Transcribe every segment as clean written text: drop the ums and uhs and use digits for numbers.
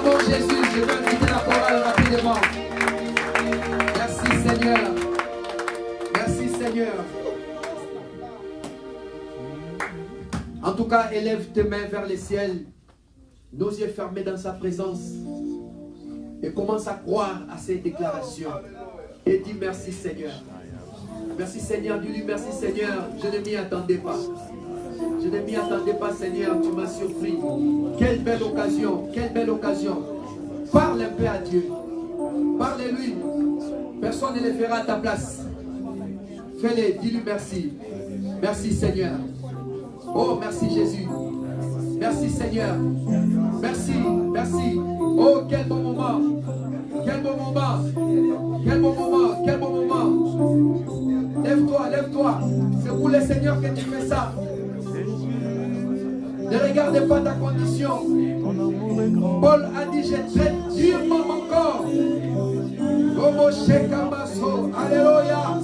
nom de Jésus, je vais inviter la chorale rapidement. Merci Seigneur. Merci Seigneur. En tout cas, élève tes mains vers les ciels, nos yeux fermés dans sa présence, et commence à croire à ces déclarations. Et dis merci Seigneur. Merci Seigneur, dis-lui merci Seigneur, je ne m'y attendais pas. Je ne m'y attendais pas Seigneur, tu m'as surpris. Quelle belle occasion, quelle belle occasion. Parle un peu à Dieu. Parle-lui. Personne ne le fera à ta place. Fais-le, dis-lui merci. Merci Seigneur. Oh, merci Jésus. Merci Seigneur. Merci, merci. Oh, quel bon moment. Quel bon moment. Quel bon moment. Quel bon moment. Lève-toi, lève-toi. C'est pour le Seigneur que tu fais ça. Ne regardez pas ta condition. Paul a dit, je traite durement mon corps. Alléluia.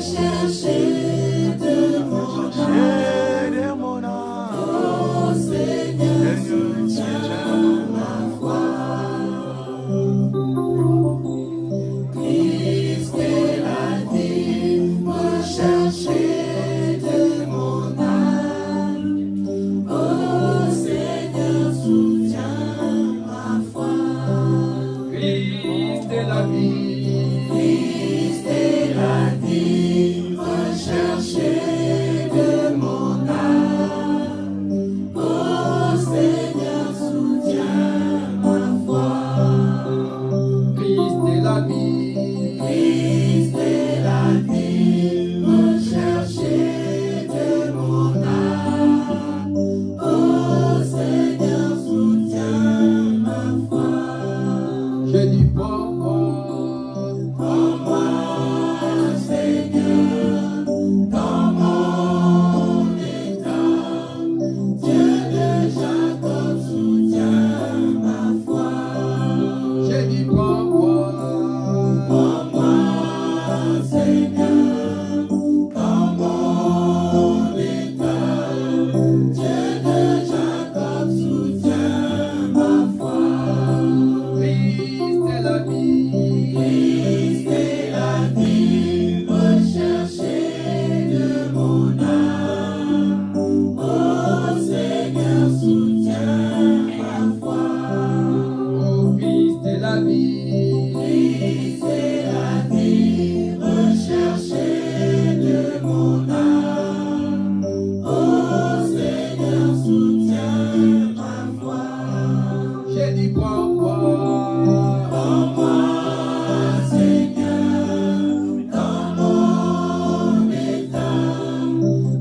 Chercher de mon âme, oh Seigneur, soutiens ma foi. Christ est la vie, rechercher de mon âme, oh Seigneur, soutiens ma foi. Christ est la vie, Christ est la vie, rechercher de mon âme, oh Seigneur, soutiens ma foi. Christ est la vie, Christ est la vie, rechercher de mon âme, oh Seigneur, soutiens ma foi. je dis pour moi. Prends-moi, Seigneur, dans mon état. Dieu de Jacob, soutiens ma foi. Je dis pour moi. Prends-moi, Seigneur, dans mon état. Dieu de Jacob, soutiens ma foi. Christ est la vie, Christ est la vie, rechercher de mon âme. Oh Seigneur, soutiens ma foi. oh Christ est la vie, Christ est la vie, rechercher de mon âme. Oh Seigneur, soutiens ma foi. je dis pour moi. Prends-moi, Seigneur, dans mon état.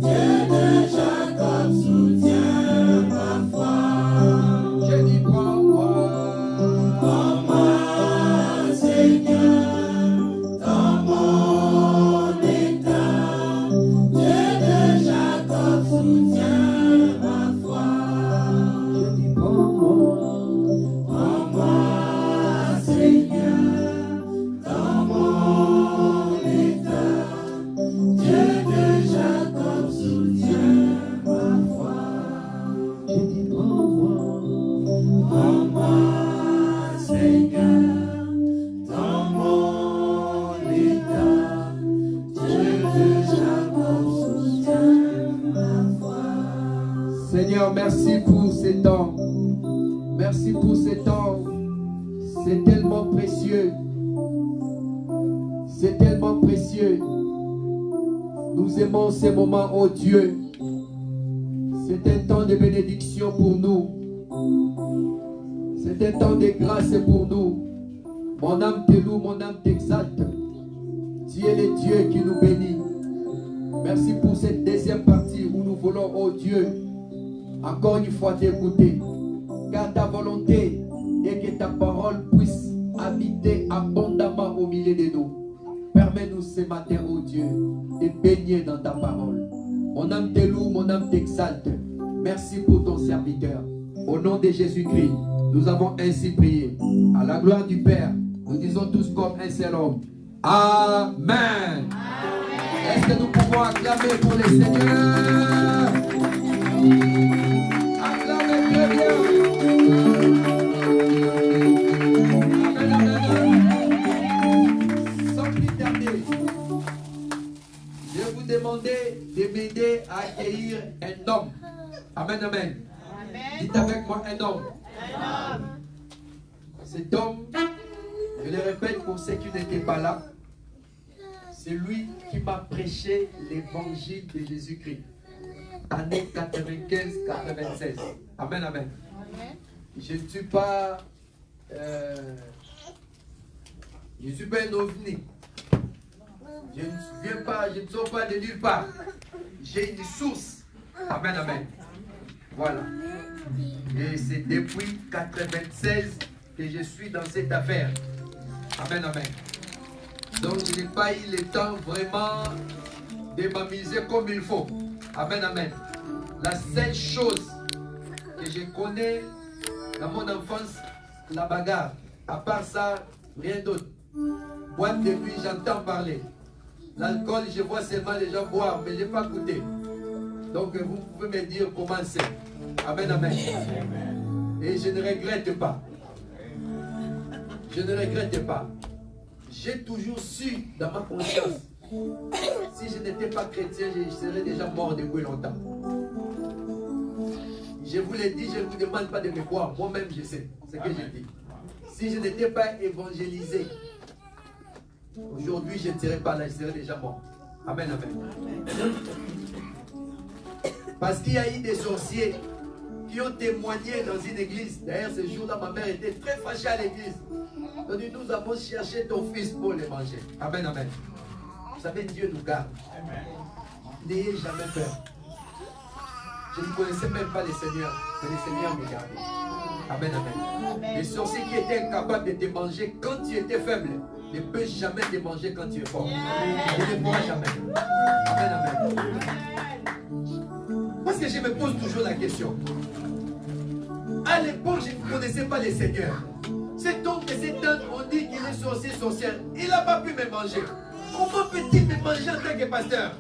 Dieu de Jacob, soutiens ma foi. Je dis pour moi. Prends-moi, Seigneur, dans mon état. Dieu de Jacob, soutiens ma foi. Je dis pour moi. Prends-moi, Seigneur, dans mon état. Dieu de Jacob, soutiens ma foi. Je dis pour moi. Prends-moi, Seigneur, dans mon état. Dieu de Jacob, soutiens ma foi. Seigneur, merci pour ces temps. Merci pour ces temps. C'est tellement précieux. C'est tellement précieux. Nous aimons ces moments, oh Dieu. C'est un temps de bénédiction pour nous. C'est un temps de grâce pour nous. Mon âme te loue, mon âme t'exalte. Tu es le Dieu qui nous bénit. Merci pour cette deuxième partie où nous voulons, oh Dieu, encore une fois t'écouter. Car ta volonté est que ta parole puisse habiter abondamment au milieu de nous. Permets-nous ce matin, oh Dieu, de baigner dans ta parole. Mon âme te loue, mon âme t'exalte. Merci pour ton serviteur. Au nom de Jésus-Christ, nous avons ainsi prié. À la gloire du Père, nous disons tous comme un seul homme. Amen. pouvons acclamer pour le Seigneur. Acclamez très bien. Amen, amen. Sans plus tarder, je vais vous demander de m'aider à accueillir un homme. Amen, amen. Dites avec moi un homme. Cet homme, je le répète pour ceux qui n'étaient pas là, c'est lui qui m'a prêché l'évangile de Jésus-Christ. Année 95-96. Amen, amen. Je ne suis pas un ovni. Je ne sors pas de nulle part. J'ai une source. Amen, amen. Voilà. Et c'est depuis 96 que je suis dans cette affaire. Amen, amen. Donc je n'ai pas eu le temps vraiment de m'amuser comme il faut. Amen, amen. La seule chose que je connais dans mon enfance, la bagarre. À part ça, rien d'autre. Boîte de nuit, j'entends parler. L'alcool, je vois seulement les gens boire, mais je n'ai pas goûté. Donc vous pouvez me dire comment c'est. Amen, amen. Et je ne regrette pas. Je ne regrette pas. J'ai toujours su dans ma conscience, si je n'étais pas chrétien, je serais déjà mort depuis longtemps. Je vous l'ai dit, je ne vous demande pas de me croire. Moi-même, je sais ce que je dis. Si je n'étais pas évangélisé, aujourd'hui, je ne serais pas là, je serais déjà mort. Amen, amen. Parce qu'il y a eu des sorciers qui ont témoigné dans une église. D'ailleurs, ce jour-là, ma mère était très fâchée à l'église. Donc, nous avons cherché ton fils pour le manger. Amen, amen. Vous savez, Dieu nous garde. N'ayez jamais peur. Je ne connaissais même pas le Seigneur, mais le Seigneur me gardait. Amen, amen. Les sorciers qui étaient incapables de te manger quand tu étais faible ne peuvent jamais te manger quand tu es fort. Il ne pourra jamais. Amen, amen. Parce que je me pose toujours la question. À l'époque, je ne connaissais pas le Seigneur. Cet homme et cette tante ont dit qu'il est sorcier, sorcière. Il n'a pas pu me manger. Comment peut-il me manger en tant que pasteur?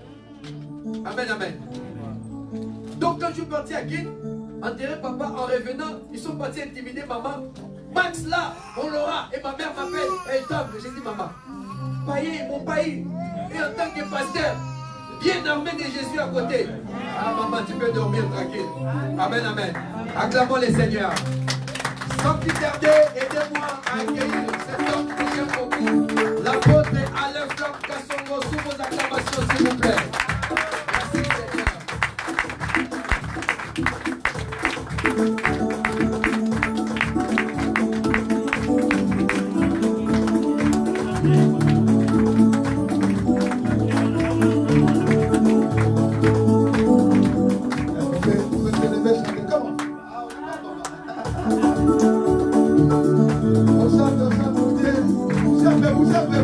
Amen, amen. Donc quand je suis parti à Guine, enterrer papa, en revenant, ils sont partis intimider maman. Max là, on l'aura. Et ma mère m'appelle. Elle table. J'ai dit maman, païen, mon pays. Et en tant que pasteur, bien armé de Jésus à côté. Ah maman, tu peux dormir tranquille. Amen, amen. Acclamons le Seigneur. Sans plus tarder, aidez-moi à accueillir cet homme que j'aime beaucoup. L'apôtre Alain Flamme Kassongo, sous vos acclamations s'il vous plaît. Merci Seigneur. Vous savez,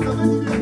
ça fait du bien.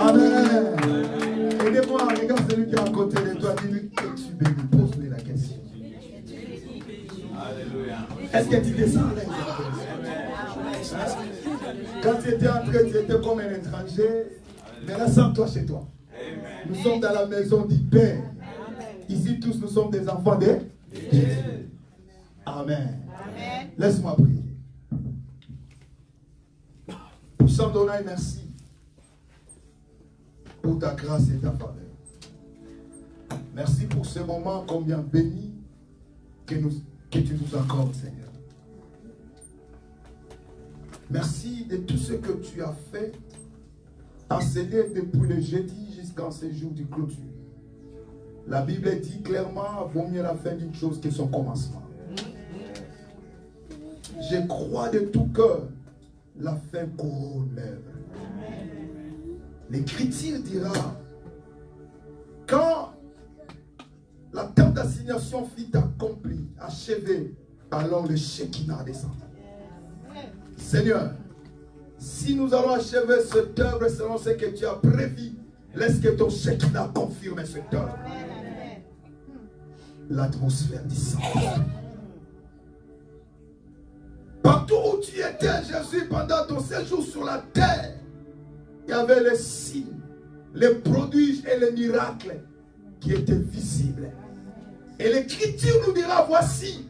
Amen. Aidez-moi, regarde celui qui est à côté de toi, dis-lui, es-tu béni? Pose-lui la question. Est-ce que tu te sens à l'aise? Quand tu étais entré, tu étais comme un étranger. Maintenant, sens-toi chez toi. Nous sommes dans la maison du Père. Ici, tous, nous sommes des enfants de Jésus. Amen. Laisse-moi prier. Puissant Donai, merci pour ta grâce et ta faveur. Merci pour ce moment combien béni que tu nous accordes, Seigneur. Merci de tout ce que tu as fait, enseigné depuis le jeudi jusqu'à ce jour du clôture. La Bible dit clairement, vaut mieux la fin d'une chose que son commencement. Je crois de tout cœur, la fin couronne l'œuvre. L'Écriture dira, quand la terme d'assignation fut accomplie, achevée, alors le Shekinah descend. Seigneur, si nous allons achever cette œuvre selon ce que tu as prévu, laisse que ton Shekinah confirme cette œuvre. L'atmosphère descend. Partout où tu étais, Jésus, pendant ton séjour sur la terre, il y avait les signes, les prodiges et les miracles qui étaient visibles. Et l'Écriture nous dira, voici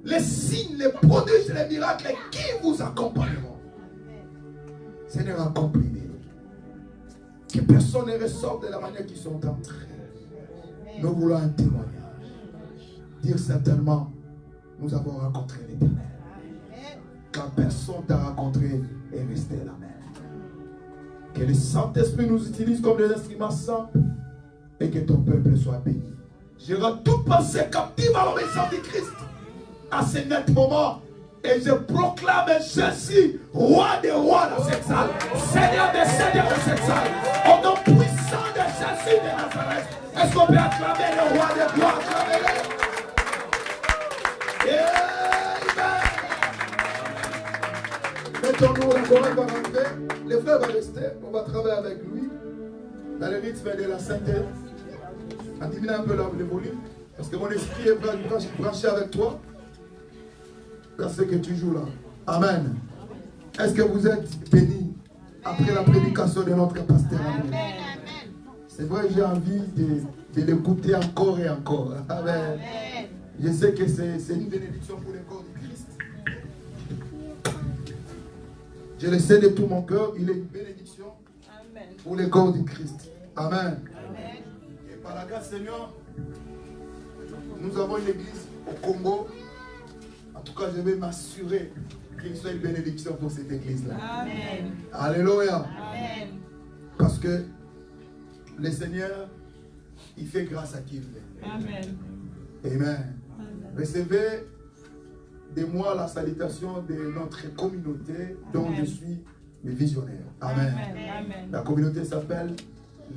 les signes, les prodiges et les miracles qui vous accompagneront. Seigneur, accomplis-les. Que personne ne ressorte de la manière qu'ils sont entrés. Nous voulons un témoignage. Dire certainement, nous avons rencontré l'Éternel. Car personne t'a rencontré et resté la même. Que le Saint-Esprit nous utilise comme des instruments simples et que ton peuple soit béni. Je rends toute pensée captive à l'obéissance de Christ à ce net moment et je proclame Jésus, roi des rois dans cette salle, Seigneur des seigneurs dans cette salle, au nom puissant de Jésus de Nazareth. Est-ce qu'on peut acclamer le roi des gloires? Acclamez-le. Mettons-nous, la chorale va rentrer, les frères vont rester, on va travailler avec lui dans le rythme de la synthèse. On diminue un peu le volume, parce que mon esprit est branché avec toi dans ce que tu joues là. Amen. Est-ce que vous êtes bénis après la prédication de notre pasteur? Amen. C'est vrai, j'ai envie de l'écouter encore et encore. Amen. Je sais que c'est une bénédiction pour le corps du Christ. Je le sais de tout mon cœur, il est une bénédiction pour le corps du Christ. Amen. Et par la grâce Seigneur, nous avons une église au Congo. En tout cas, je vais m'assurer qu'il soit une bénédiction pour cette église-là. Amen. Alléluia. Amen. Parce que le Seigneur, il fait grâce à qui il veut. Amen. Amen. Recevez de moi la salutation de notre communauté dont je suis le visionnaire. Amen. Amen. La communauté s'appelle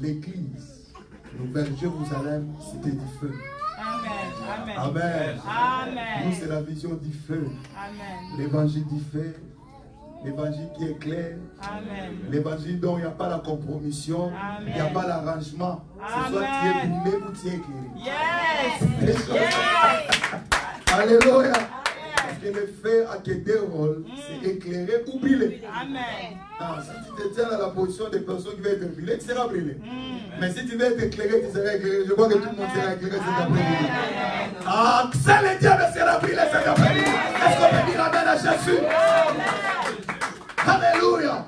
l'Église Nouvelle Jérusalem, Cité du Feu. Amen. Amen. Amen. Nous, c'est la vision du feu. L'évangile du feu. L'évangile qui est clair. L'évangile dont il n'y a pas la compromission. Il n'y a pas l'arrangement. C'est soit tu es brûlé ou tu es éclairé. Yes. Yes. Alléluia. Parce que le feu a que deux rôles. C'est éclairer ou brûler. Amen. Ah, si tu te tiens dans la position des personnes qui vont être brûlées, tu seras brûlé. Mais si tu veux être éclairé, tu seras éclairé. Je crois que tout le monde sera éclairé cet après-midi. Ah, seul le diable sera brûlé cet après-midi. Est-ce qu'on peut dire amen à Jésus? Alléluia.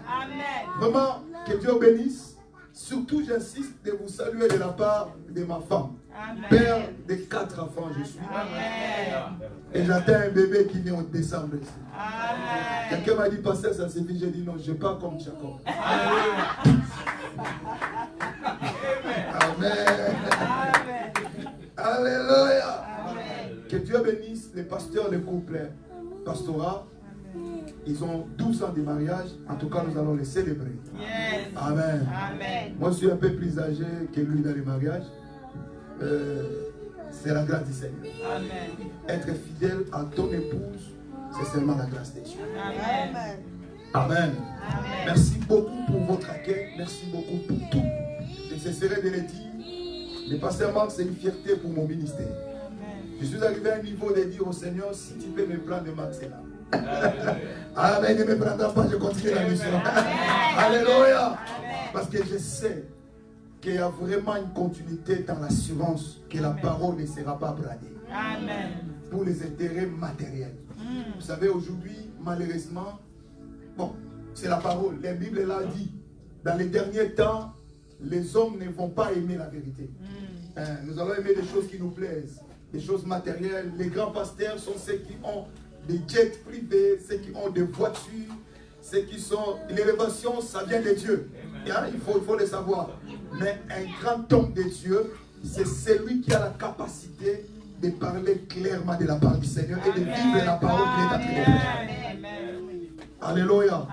Vraiment, que Dieu bénisse. Surtout, j'insiste de vous saluer de la part de ma femme. Amen. Père de 4 enfants, je suis. Amen. Et j'attends un bébé qui vient en décembre ici. Quelqu'un m'a dit, pasteur, ça suffit. J'ai dit non, je pars comme Jacob. Amen. Amen. Alléluia. Que Dieu bénisse les pasteurs, les couples pastorat. Ils ont 12 ans de mariage. En tout cas, nous allons les célébrer. Yes. Amen. Amen. Moi, je suis un peu plus âgé que lui dans les mariages. C'est la grâce du Seigneur. Amen. Être fidèle à ton épouse, c'est seulement la grâce de Dieu. Amen. Amen. Amen. Merci beaucoup pour votre accueil. Merci beaucoup pour tout. cesserai de le dire. Le pasteur Marc, c'est une fierté pour mon ministère. Je suis arrivé à un niveau de dire au Seigneur, si tu peux me prendre, Marc, c'est là. Ah, mais il ne me prendra pas, je continue la mission. Alléluia. Parce que je sais qu'il y a vraiment une continuité dans l'assurance que la parole ne sera pas bradée. Amen. Pour les intérêts matériels. Vous savez, aujourd'hui, malheureusement, bon, c'est la parole. La Bible l'a dit. Dans les derniers temps, les hommes ne vont pas aimer la vérité. Nous allons aimer des choses qui nous plaisent, des choses matérielles. Les grands pasteurs sont ceux qui ont des jets privés, ceux qui ont des voitures, ceux qui sont... L'élévation, ça vient de Dieu. Hein, il faut le savoir. Mais un grand homme de Dieu, c'est celui qui a la capacité de parler clairement de la part du Seigneur et de vivre la parole qu'il est en train de faire. Alléluia.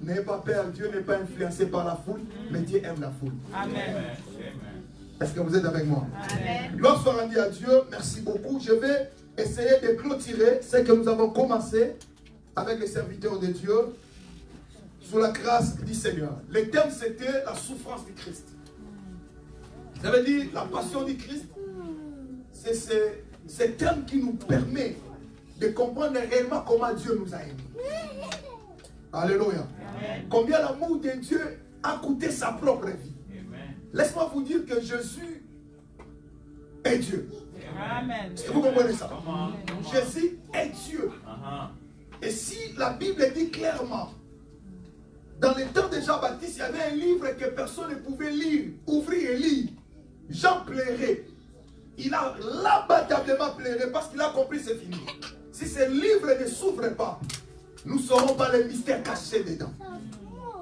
N'ayez pas peur, Dieu n'est pas influencé par la foule, mais Dieu aime la foule. Amen. Est-ce que vous êtes avec moi? Amen. Gloire soit rendue à Dieu. Merci beaucoup. Je vais essayer de clôturer ce que nous avons commencé avec les serviteurs de Dieu sous la grâce du Seigneur. Le thème, c'était la souffrance du Christ. Ça veut dire la passion du Christ. C'est ce thème qui nous permet de comprendre réellement comment Dieu nous a aimés. Alléluia. Combien l'amour de Dieu a coûté sa propre vie. Laisse-moi vous dire que Jésus est Dieu. Amen. Est-ce que vous comprenez ça? Jésus est Dieu. Et si la Bible dit clairement, dans les temps de Jean-Baptiste, il y avait un livre que personne ne pouvait lire, ouvrir et lire. Jean pleurait. Il a l'imbattable pleuré parce qu'il a compris c'est fini. Si ce livre ne s'ouvre pas, nous ne saurons pas les mystères cachés dedans.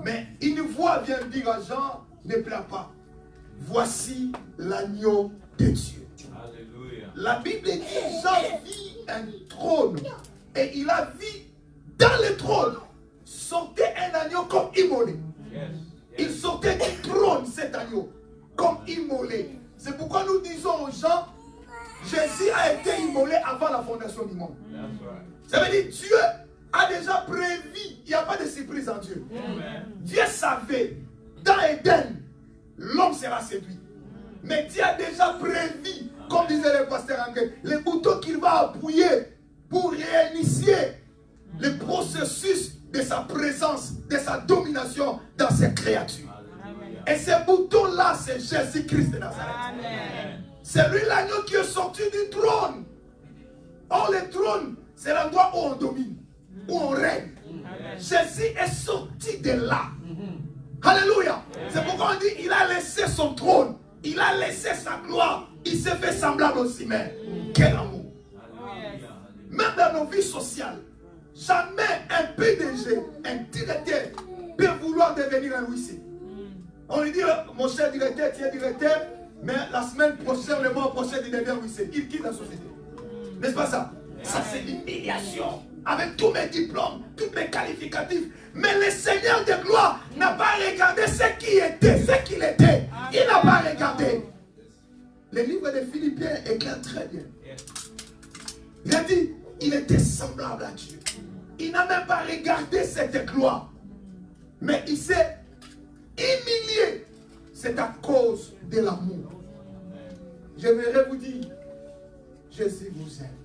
Mais une voix vient dire à Jean, ne pleure pas. Voici l'agneau de Dieu. Alléluia. La Bible dit Jean vit un trône et il a vu dans le trône sortait un agneau comme immolé. Il sortait du trône cet agneau comme immolé. C'est pourquoi nous disons aux gens, Jésus a été immolé avant la fondation du monde. Ça veut dire Dieu a déjà prévu, il n'y a pas de surprise en Dieu. Dieu savait, dans Éden, l'homme sera séduit. Mais Dieu a déjà prévu, comme disait le pasteur anglais, les boutons qu'il va appuyer pour réinitier le processus de sa présence, de sa domination dans ses créatures. Et ces boutons-là, c'est Jésus-Christ de Nazareth. C'est lui l'agneau qui est sorti du trône. Or, le trône, c'est l'endroit où on domine, où on règne. Jésus est sorti de là. Alléluia. C'est pourquoi on dit il a laissé son trône, il a laissé sa gloire, il s'est fait semblable aux humains. Quel amour. Même dans nos vies sociales, jamais un PDG, un directeur peut vouloir devenir un huissier. On lui dit, mon cher directeur, tu es directeur, mais la semaine prochaine, le mois prochain, il devient huissier. Il quitte la société. N'est-ce pas ça? Ça, c'est l'humiliation. Avec tous mes diplômes, tous mes qualificatifs. Mais le Seigneur de gloire n'a pas regardé ce qui était, ce qu'il était. Il n'a pas regardé. Le livre de Philippiens éclaire très bien. Il a dit, il était semblable à Dieu. Il n'a même pas regardé cette gloire. Mais il s'est humilié. C'est à cause de l'amour. Je voudrais vous dire, Jésus vous aime.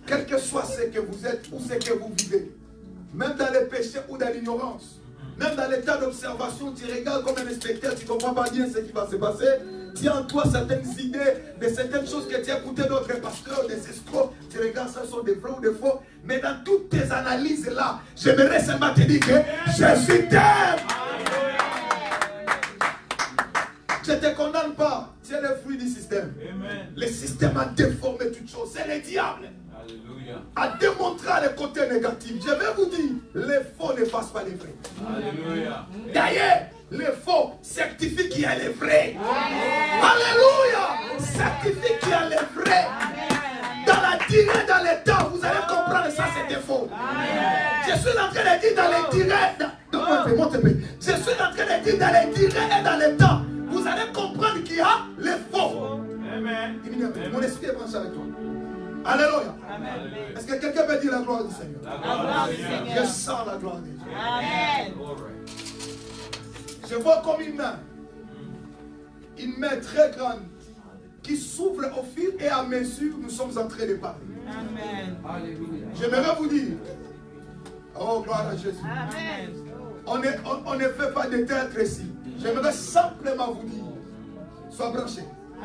Quel que soit ce que vous êtes ou ce que vous vivez, même dans les péchés ou dans l'ignorance, même dans l'état d'observation, tu regardes comme un inspecteur, tu ne comprends pas bien ce qui va se passer. Tu as en toi certaines idées de certaines choses que tu as écoutées d'autres pasteurs, des escrocs. Tu regardes ça sont des vrais ou des faux. Mais dans toutes tes analyses là, j'aimerais seulement te dire que Jésus t'aime. Je ne te condamne pas. Tu es le fruit du système. Amen. Le système a déformé toutes choses. C'est le diable. Alléluia. A démontré le côté négatif. Je vais vous dire, les faux ne passent pas les vrais. Alléluia. D'ailleurs, les faux certifient qu'il y a les vrais. Amen. Alléluia. Certifie qu'il y a les vrais. Amen. Dans la durée, dans les temps, vous allez comprendre ça, c'était faux. Amen. Je suis en train de dire dans les durées. Je suis en train de dire dans les durées et dans les temps. Vous allez comprendre qu'il y a les faux. Amen. Mon esprit est branché avec toi. Alléluia. Est-ce que quelqu'un peut dire la gloire du Seigneur? La gloire du Seigneur. Je sens la gloire de Dieu. Amen. Je vois comme une main une main très grande qui s'ouvre au fil et à mesure nous sommes en train de parler. Amen. Alléluia. J'aimerais vous dire, oh gloire à Jésus, Amen. on ne fait pas de théâtre ici. J'aimerais simplement vous dire, sois branché.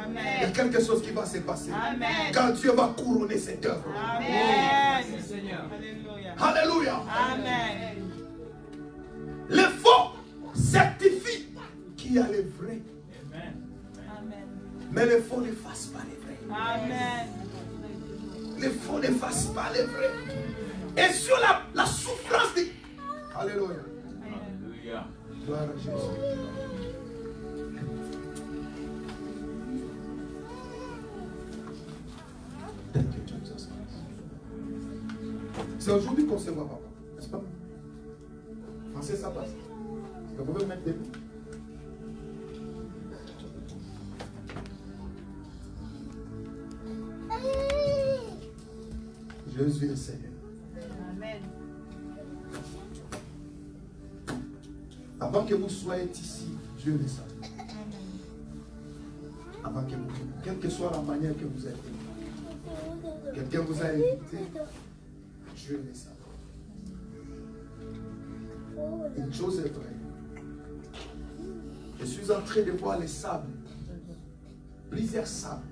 Il y a Amen. quelque chose qui va se passer. Amen. Car Dieu va couronner cette œuvre. Amen. Merci Seigneur. Alléluia. Alléluia. Amen. Le faux certifie qu'il y a le vrai. Amen. Mais le faux n'efface pas les vrais. Amen. Le faux n'efface pas les vrais. Et sur la souffrance de... Alléluia. Alléluia. Gloire à Jésus. Thank you, Jesus. C'est aujourd'hui qu'on se voit, papa. N'est-ce pas? Français, ça passe. Vous pouvez mettre des mots. Jésus est Seigneur. Amen. Avant que vous soyez ici, Dieu le sait. Avant que vous, quelle que soit la manière que vous êtes venu, quelqu'un vous a invité, Dieu le sait. Une chose est vraie. Je suis en train de voir les sables, plusieurs sables.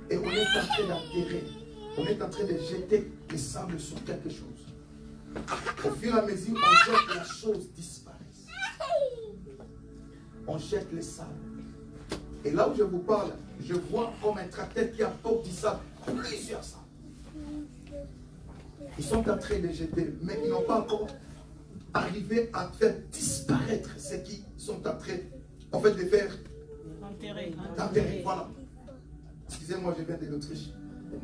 Et on est en train d'enterrer, on est en train de jeter les sables sur quelque chose. Au fur et à mesure, on jette la chose disparaît. On jette les sables. Et là où je vous parle, je vois comme un tracteur qui apporte du sable, plusieurs sables. Ils sont en train de jeter, mais ils n'ont pas encore arrivé à faire disparaître ce qu'ils sont en train de faire Enterré. d'enterrer. Voilà. Excusez-moi, je viens de l'Autriche.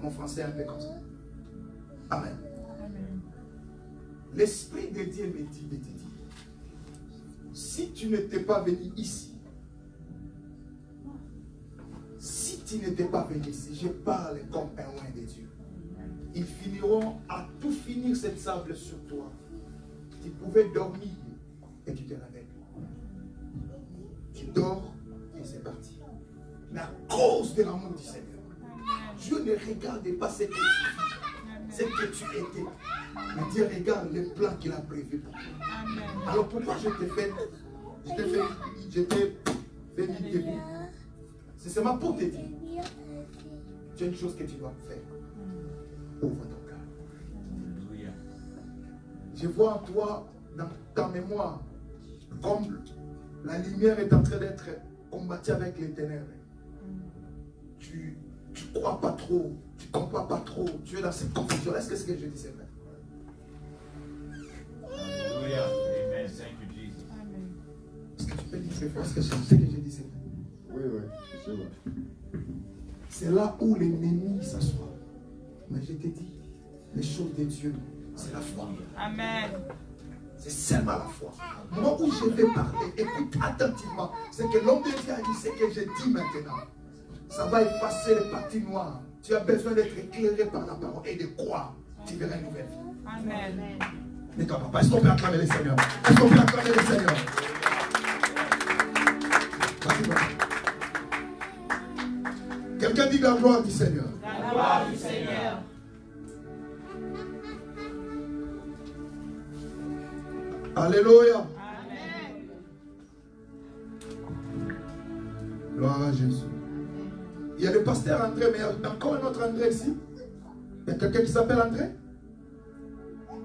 Mon français est un peu comme ça. Amen. Amen. L'Esprit de Dieu me dit de te dire, si tu n'étais pas venu ici, si tu n'étais pas venu ici, je parle comme un loin de Dieu. Ils finiront à tout finir cette sable sur toi. Tu pouvais dormir et tu te réveilles. Tu dors et c'est parti. Mais à cause de l'amour du Seigneur, Dieu ne regarde pas ce que tu fais, ce que tu étais. Mais Dieu regarde le plan qu'il a prévu pour toi. Amen. Alors pourquoi je t'ai fait mis debout? C'est seulement pour te dire, tu as une chose que tu dois faire. Ouvre ton cœur. Alléluia. Je vois en toi, dans ta mémoire, comme la lumière est en train d'être combattue avec les ténèbres. Tu ne crois pas trop, tu ne comprends pas trop, tu es dans cette confusion. Est-ce que ce que je dis c'est vrai? Alléluia. Amen. Thank you, Jesus. Amen. Est-ce que tu peux dire c'est vrai? Est-ce que ce que je dis c'est vrai? Oui, oui, c'est vrai. C'est là où l'ennemi s'assoit. Mais je t'ai dit, les choses de Dieu, c'est la foi. Amen. C'est seulement la foi. Moi où je vais parler, écoute attentivement. C'est que l'homme de Dieu a dit ce que je dis maintenant. Ça va effacer les parties noires. Tu as besoin d'être éclairé par la parole et de croire. Tu verras une nouvelle vie. Amen. Mais toi, papa, est-ce qu'on peut acclamer le Seigneur? Est-ce qu'on peut acclamer le Seigneur? Vas-y, vas-y. Quelqu'un dit la gloire du Seigneur. La gloire du Seigneur. Alléluia. Amen. Gloire à Jésus. Il y a le pasteur André, mais il y a encore un autre André ici. Il y a quelqu'un qui s'appelle André?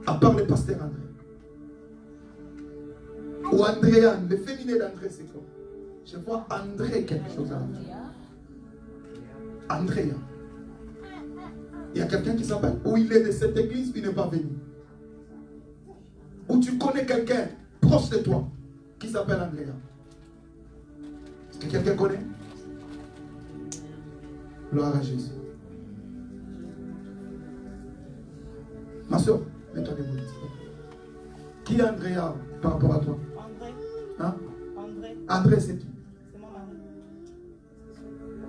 À part le pasteur André. Ou Andréane, le féminin d'André, c'est quoi? Je vois André quelque chose à l'entrée. Andréa. Il y a quelqu'un qui s'appelle, ou il est de cette église, il n'est pas venu. Ou tu connais quelqu'un proche de toi qui s'appelle Andréa. Est-ce que quelqu'un connaît? Gloire à Jésus. Ma soeur, mets-toi debout. Qui est Andréa par rapport à toi? André. Hein? André. André, c'est qui? C'est mon mari.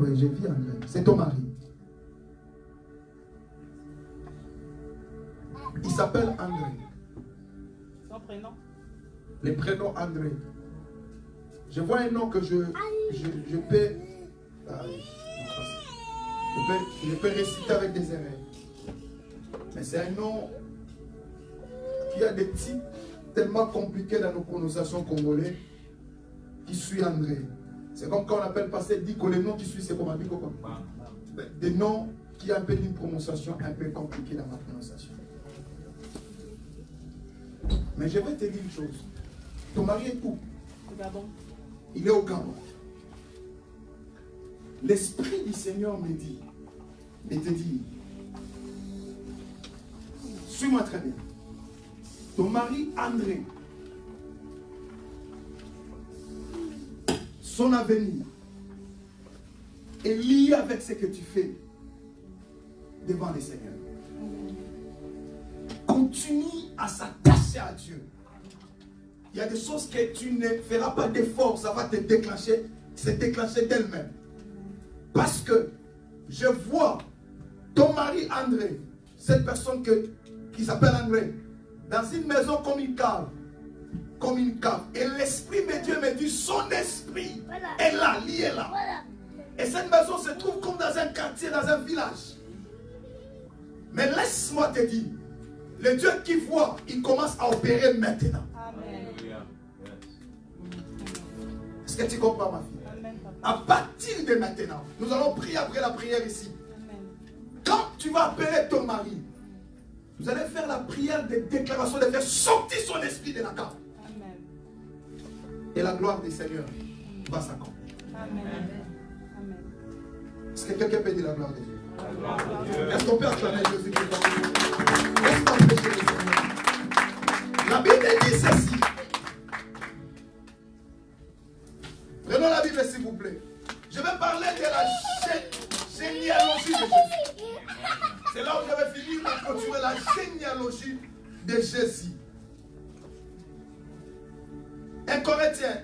Oui, j'ai vu André. C'est ton mari. Il s'appelle André. Son prénom. Le prénom André. Je vois un nom que je peux, je peux réciter avec des erreurs. Mais c'est un nom qui a des types tellement compliqués dans nos prononciations congolais, qui suit André. C'est comme quand on appelle passer Diko, les noms qui suivent, c'est comme Diko. Des noms qui ont un peu d'une prononciation un peu compliquée dans ma prononciation. Mais je vais te dire une chose. Ton mari est où? Au Gabon. Il est au Gabon. L'Esprit du Seigneur me dit, et te dit, suis-moi très bien. Ton mari André, son avenir est lié avec ce que tu fais devant le Seigneur. Continue à s'attacher à Dieu. Il y a des choses que tu ne feras pas d'effort, ça va te déclencher, se déclencher d'elle-même. Parce que je vois ton mari André, cette personne qui s'appelle André, dans une maison comme une cave. Comme une cave. Et l'Esprit de Dieu me dit, son esprit est là, lié là. Et cette maison se trouve comme dans un quartier, dans un village. Mais laisse-moi te dire, le Dieu qui voit, il commence à opérer maintenant. Amen. Est-ce que tu comprends, ma fille? Amen, papa. À partir de maintenant, nous allons prier après la prière ici. Amen. Quand tu vas appeler ton mari, vous allez faire la prière de déclaration, de faire sortir son esprit de la cave. Amen. Et la gloire du Seigneur va s'accomplir. Amen. Amen. Est-ce que quelqu'un peut dire la gloire de Dieu? Dieu. Est-ce qu'on peut acclamer Jésus qui est Laisse-moi prêcher le Seigneur. La Bible dit ceci. Prenons la Bible s'il vous plaît. Je vais parler de la généalogie de Jésus. C'est là où je vais finir de continuer la généalogie de Jésus. 1 Corinthiens,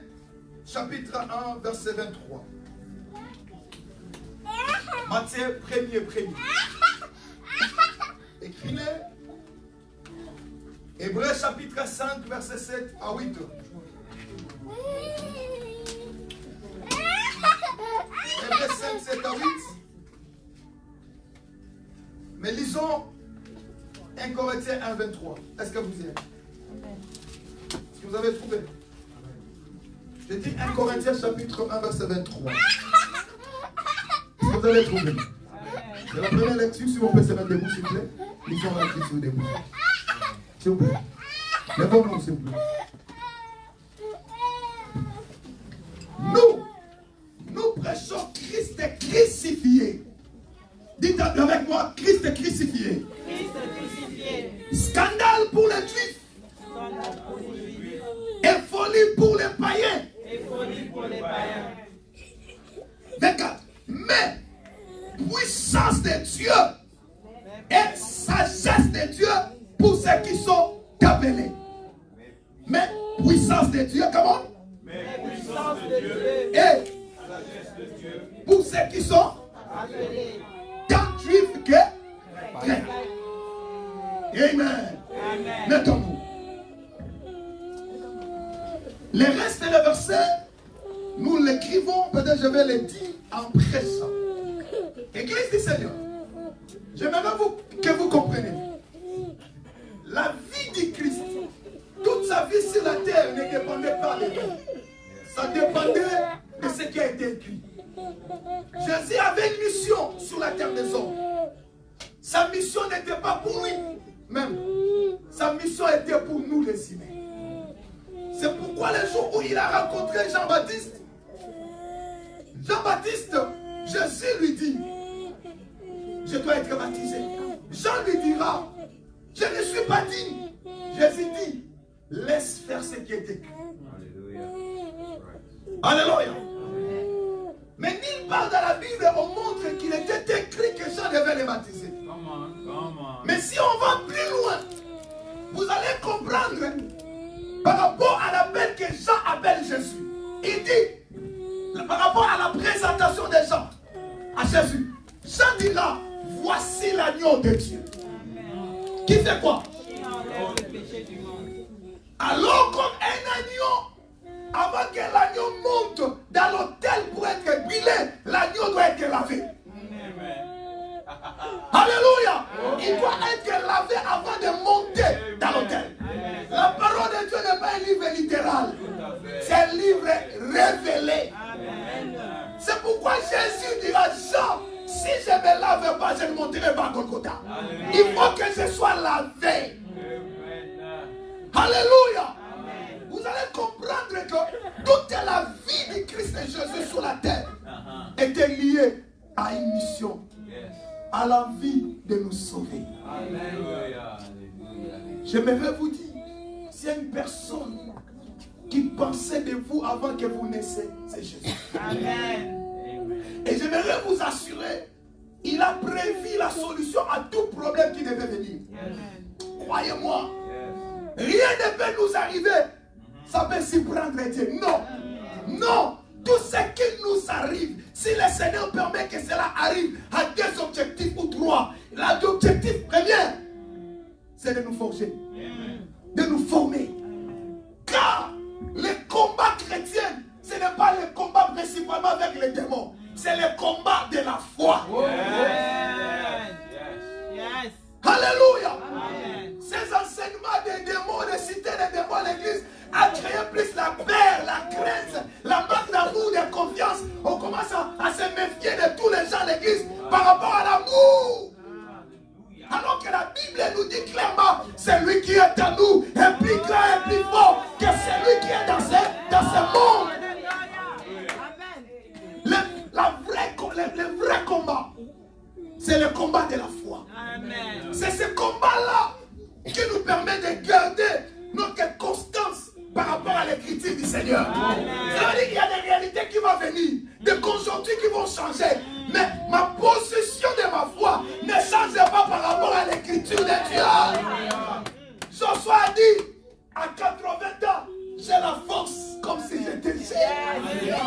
chapitre 1, verset 23. Matthieu 1er. Écris-le. Hébreux chapitre 5, verset 7 à 8. Hébreux 5, 7 à 8. Mais lisons 1 Corinthiens 1, 23. Est-ce que vous y êtes? Est-ce que vous avez trouvé? Je dis 1 Corinthiens chapitre 1, verset 23. Est-ce que vous avez trouvé? C'est la première lecture, si vous pouvez se mettre debout, s'il vous plaît. Lisons la lecture debout. S'il vous plaît. Lèvons-nous, s'il vous plaît. Nous prêchons Christ crucifié. Dites avec moi, Christ crucifié. Christ crucifié. Scandale pour les Juifs. Scandale pour les Juifs. Et folie pour les païens. Et folie pour les païens. 24. Mais puissance de Dieu et sagesse de Dieu pour ceux qui sont appelés. Mais puissance de Dieu, comment? Mais Puissance de Dieu. Et sagesse de Dieu. pour ceux qui sont Appelés. tant juifs que grecs. Amen. Amen. Mettons-nous. Le reste des versets, nous l'écrivons, peut-être je vais le dire en prêchant. Église du Seigneur, j'aimerais que vous compreniez. La vie du Christ, toute sa vie sur la terre ne dépendait pas de lui. Ça dépendait de ce qui a été écrit. Jésus avait une mission sur la terre des hommes. Sa mission n'était pas pour lui même. Sa mission était pour nous les humains. C'est pourquoi le jour où il a rencontré Jean-Baptiste, Jésus lui dit, je dois être baptisé. Jean lui dira, je ne suis pas digne. Jésus dit, laisse faire ce qui est écrit. Alléluia. Mais nulle part dans la Bible, on montre qu'il était écrit que Jean devait les baptiser. Mais si on va plus loin, vous allez comprendre par rapport à l'appel que Jean appelle Jésus. Il dit, par rapport à la présentation de Jean à Jésus, Jean dira, voici l'agneau de Dieu. Qui fait quoi? Qui enlève le péché du monde. Alors comme un agneau, avant que l'agneau monte il doit être lavé avant de monter dans l'autel. La parole de Dieu n'est pas un livre littéral. C'est un livre révélé. C'est pourquoi Jésus dira, Jean, si je ne me lave pas, je ne monterai pas à Golgotha. Il faut que je sois lavé. Alléluia. Vous allez comprendre que toute la vie du Christ et Jésus sur la terre était liée à une mission, à l'envie de nous sauver. J'aimerais vous dire, s'il y a une personne qui pensait de vous avant que vous naissiez, c'est Jésus. Amen. Et j'aimerais vous assurer, il a prévu la solution à tout problème qui devait venir. Croyez-moi, rien ne peut nous arriver. Ça peut s'y prendre Dieu. Non. Non. Tout ce qui nous arrive, si le Seigneur permet que cela arrive à 2 objectifs ou 3, l'objectif premier, c'est de nous forger, de nous former. Car le combat chrétien, ce n'est pas le combat principalement avec les démons, c'est le combat de la foi. Yes. Alléluia. Amen. Ces enseignements des démons, de citer les démons à l'église, a créé plus la peur, la crainte, la manque d'amour, de confiance. On commence à se méfier de tous les gens à l'église par rapport à l'amour. Alors que la Bible nous dit clairement, celui qui est en nous est plus grand et plus fort que celui qui est dans ce monde. Le vrai combat, c'est le combat de la foi. C'est ce combat-là qui nous permet de garder notre constance par rapport à l'écriture du Seigneur. C'est-à-dire qu'il y a des réalités qui vont venir, des conjonctures qui vont changer. Mais ma position de ma foi ne change pas par rapport à l'écriture de Dieu. Josué a dit, à 80 ans, j'ai la force comme si j'étais jeune.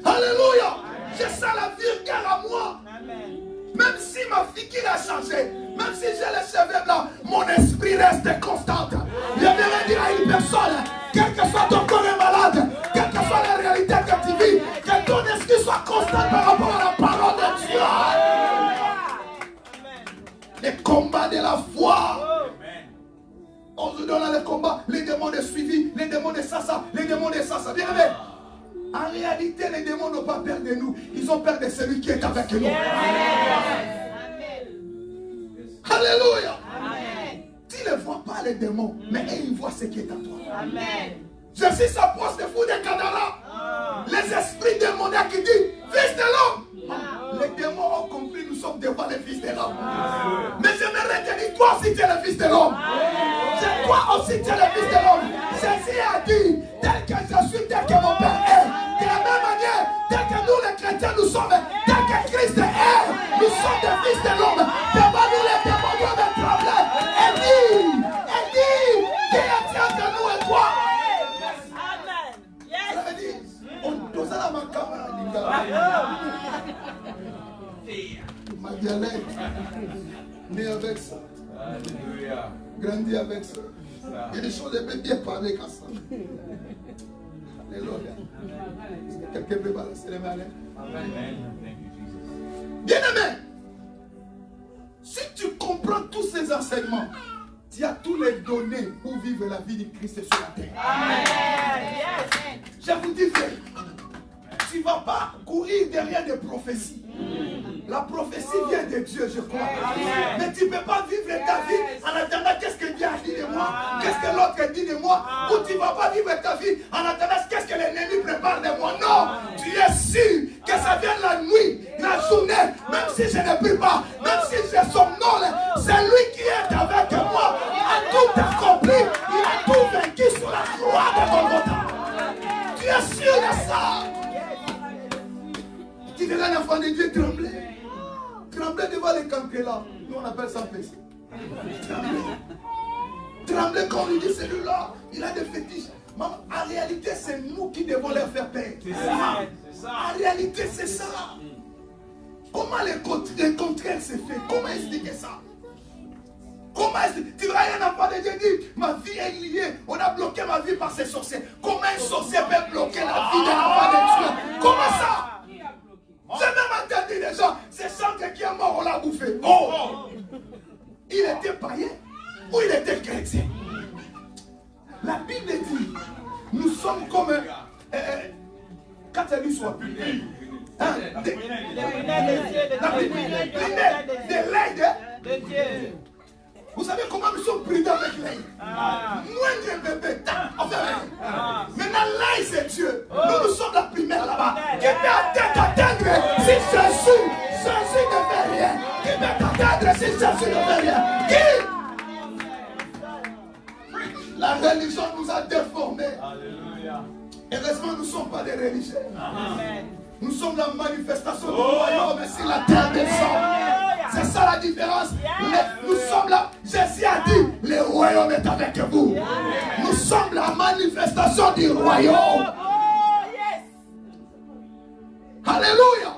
Alléluia. Je sens la vigueur à moi. Même si ma figure a changé, même si j'ai les cheveux blancs, mon esprit reste constant. Je viens dire à une personne, quel que soit ton corps est malade, quelle que soit la réalité que tu vis, que ton esprit soit constant par rapport à la parole de Dieu. Les combats de la foi. On se donne le combat, les démons de suivi, les démons de ça, les démons de ça. Bien aimé. En réalité, les démons n'ont pas peur de nous. Ils ont peur de celui qui est avec nous. Alléluia. Tu ne vois pas les démons, mais ils voient ce qui est en toi. Jésus s'approche des fous des Gadara. Les esprits démoniaques qui disent, fils de l'homme. Les démons ont compris, nous sommes devant les fils de l'homme. Mais j'aimerais te dire, toi aussi tu es le fils de l'homme. Toi aussi tu es le fils de l'homme. Jésus a dit, tel que je suis, tel que mon Père est. De la même manière, tel que nous les chrétiens nous sommes, tel que Christ est, nous sommes des fils de l'homme. Devant nous les démons doivent trembler. Et dit, qui est entre nous et toi? Ça veut dire, on doit aller à ma camarade. Ma dialecte, né avec ça. Grandi avec ça. Il y a des choses, je peux bien parler comme ça. Alléluia. Quelqu'un peut balancer les mains. Bien aimé, si tu comprends tous ces enseignements, tu as tous les données pour vivre la vie du Christ sur la terre. Je vous dis vrai, tu ne vas pas courir derrière des prophéties. La prophétie vient de Dieu, je crois. Mais tu ne peux pas vivre ta vie en attendant qu'est-ce que Dieu a dit de moi, qu'est-ce que l'autre dit de moi, ou tu ne vas pas vivre ta vie en attendant qu'est-ce que l'ennemi prépare de moi. Non, tu es sûr que ça vient la nuit, la journée, même si je ne prie pas, même si je somnole, c'est lui qui est avec moi. Il a tout accompli, il a tout vaincu sur la croix de Golgotha. Tu es sûr de ça? Tu verras l'enfant de Dieu trembler. Trembler devant les cancrelats. Nous on appelle ça péché. Trembler quand on lui dit celui-là, il a des fétiches. Maman, en réalité, c'est nous qui devons leur faire paix. C'est ça. En réalité, c'est ça. Comment le contraire se fait? Comment expliquer ça? Comment tu verras un enfant de Dieu dire, ma vie est liée, on a bloqué ma vie par ces sorciers. Comment un sorcier peut bloquer la vie de l'enfant de Dieu? Comment ça? J'ai même entendu des gens, c'est Santa qui est mort, on l'a bouffé. Oh! était païen ou il était chrétien. La Bible dit, nous sommes comme quand elle dit soit punis, des l'aide. Vous savez comment nous sommes prudents avec l'aide. Moindre bébé, enfin, maintenant l'aide c'est Dieu. Nous sommes la primaire là-bas. Qui peut t'atteindre si Jésus ne fait rien? Qui peut t'atteindre si Jésus ne fait rien? Qui? La religion nous a déformés. Heureusement, nous ne sommes pas des religieux. Nous sommes la manifestation du royaume sur la terre des hommes. C'est ça la différence. Nous sommes là. Jésus a dit, le royaume est avec vous. Nous sommes la manifestation du royaume. Alléluia.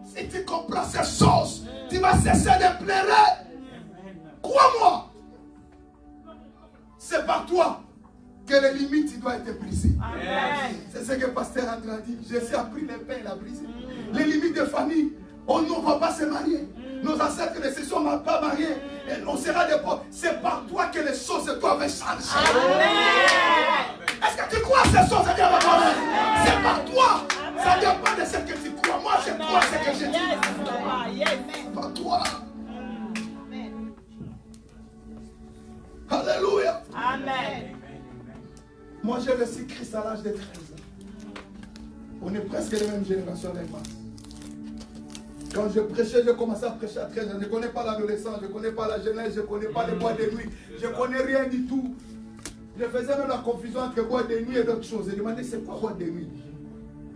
Si tu comprends ces choses, tu vas cesser de pleurer. Crois-moi. C'est par toi que les limites doivent être brisées. C'est ce que le pasteur André a dit. Jésus a pris les pains et l'a brisé. Les limites de famille, on ne va pas se marier. Nos ancêtres ne se sont pas mariés. Et on sera des pauvres. C'est par toi que les choses doivent changer. Est-ce que tu crois à ces choses? C'est par toi. Ça ne dépend pas de ce que tu crois. Moi, je crois à ce que je dis. Par toi. Alléluia. Amen. Moi, j'ai reçu Christ à l'âge de 13 ans. On est presque la même génération avec moi. Quand je prêchais, j'ai commencé à prêcher à 13 ans. Je ne connais pas l'adolescence, je ne connais pas la jeunesse, je ne connais pas les boîtes de nuit. Je ne connais rien du tout. Je faisais même la confusion entre boîte de nuit et d'autres choses. Je demandais, c'est quoi boîte de nuit?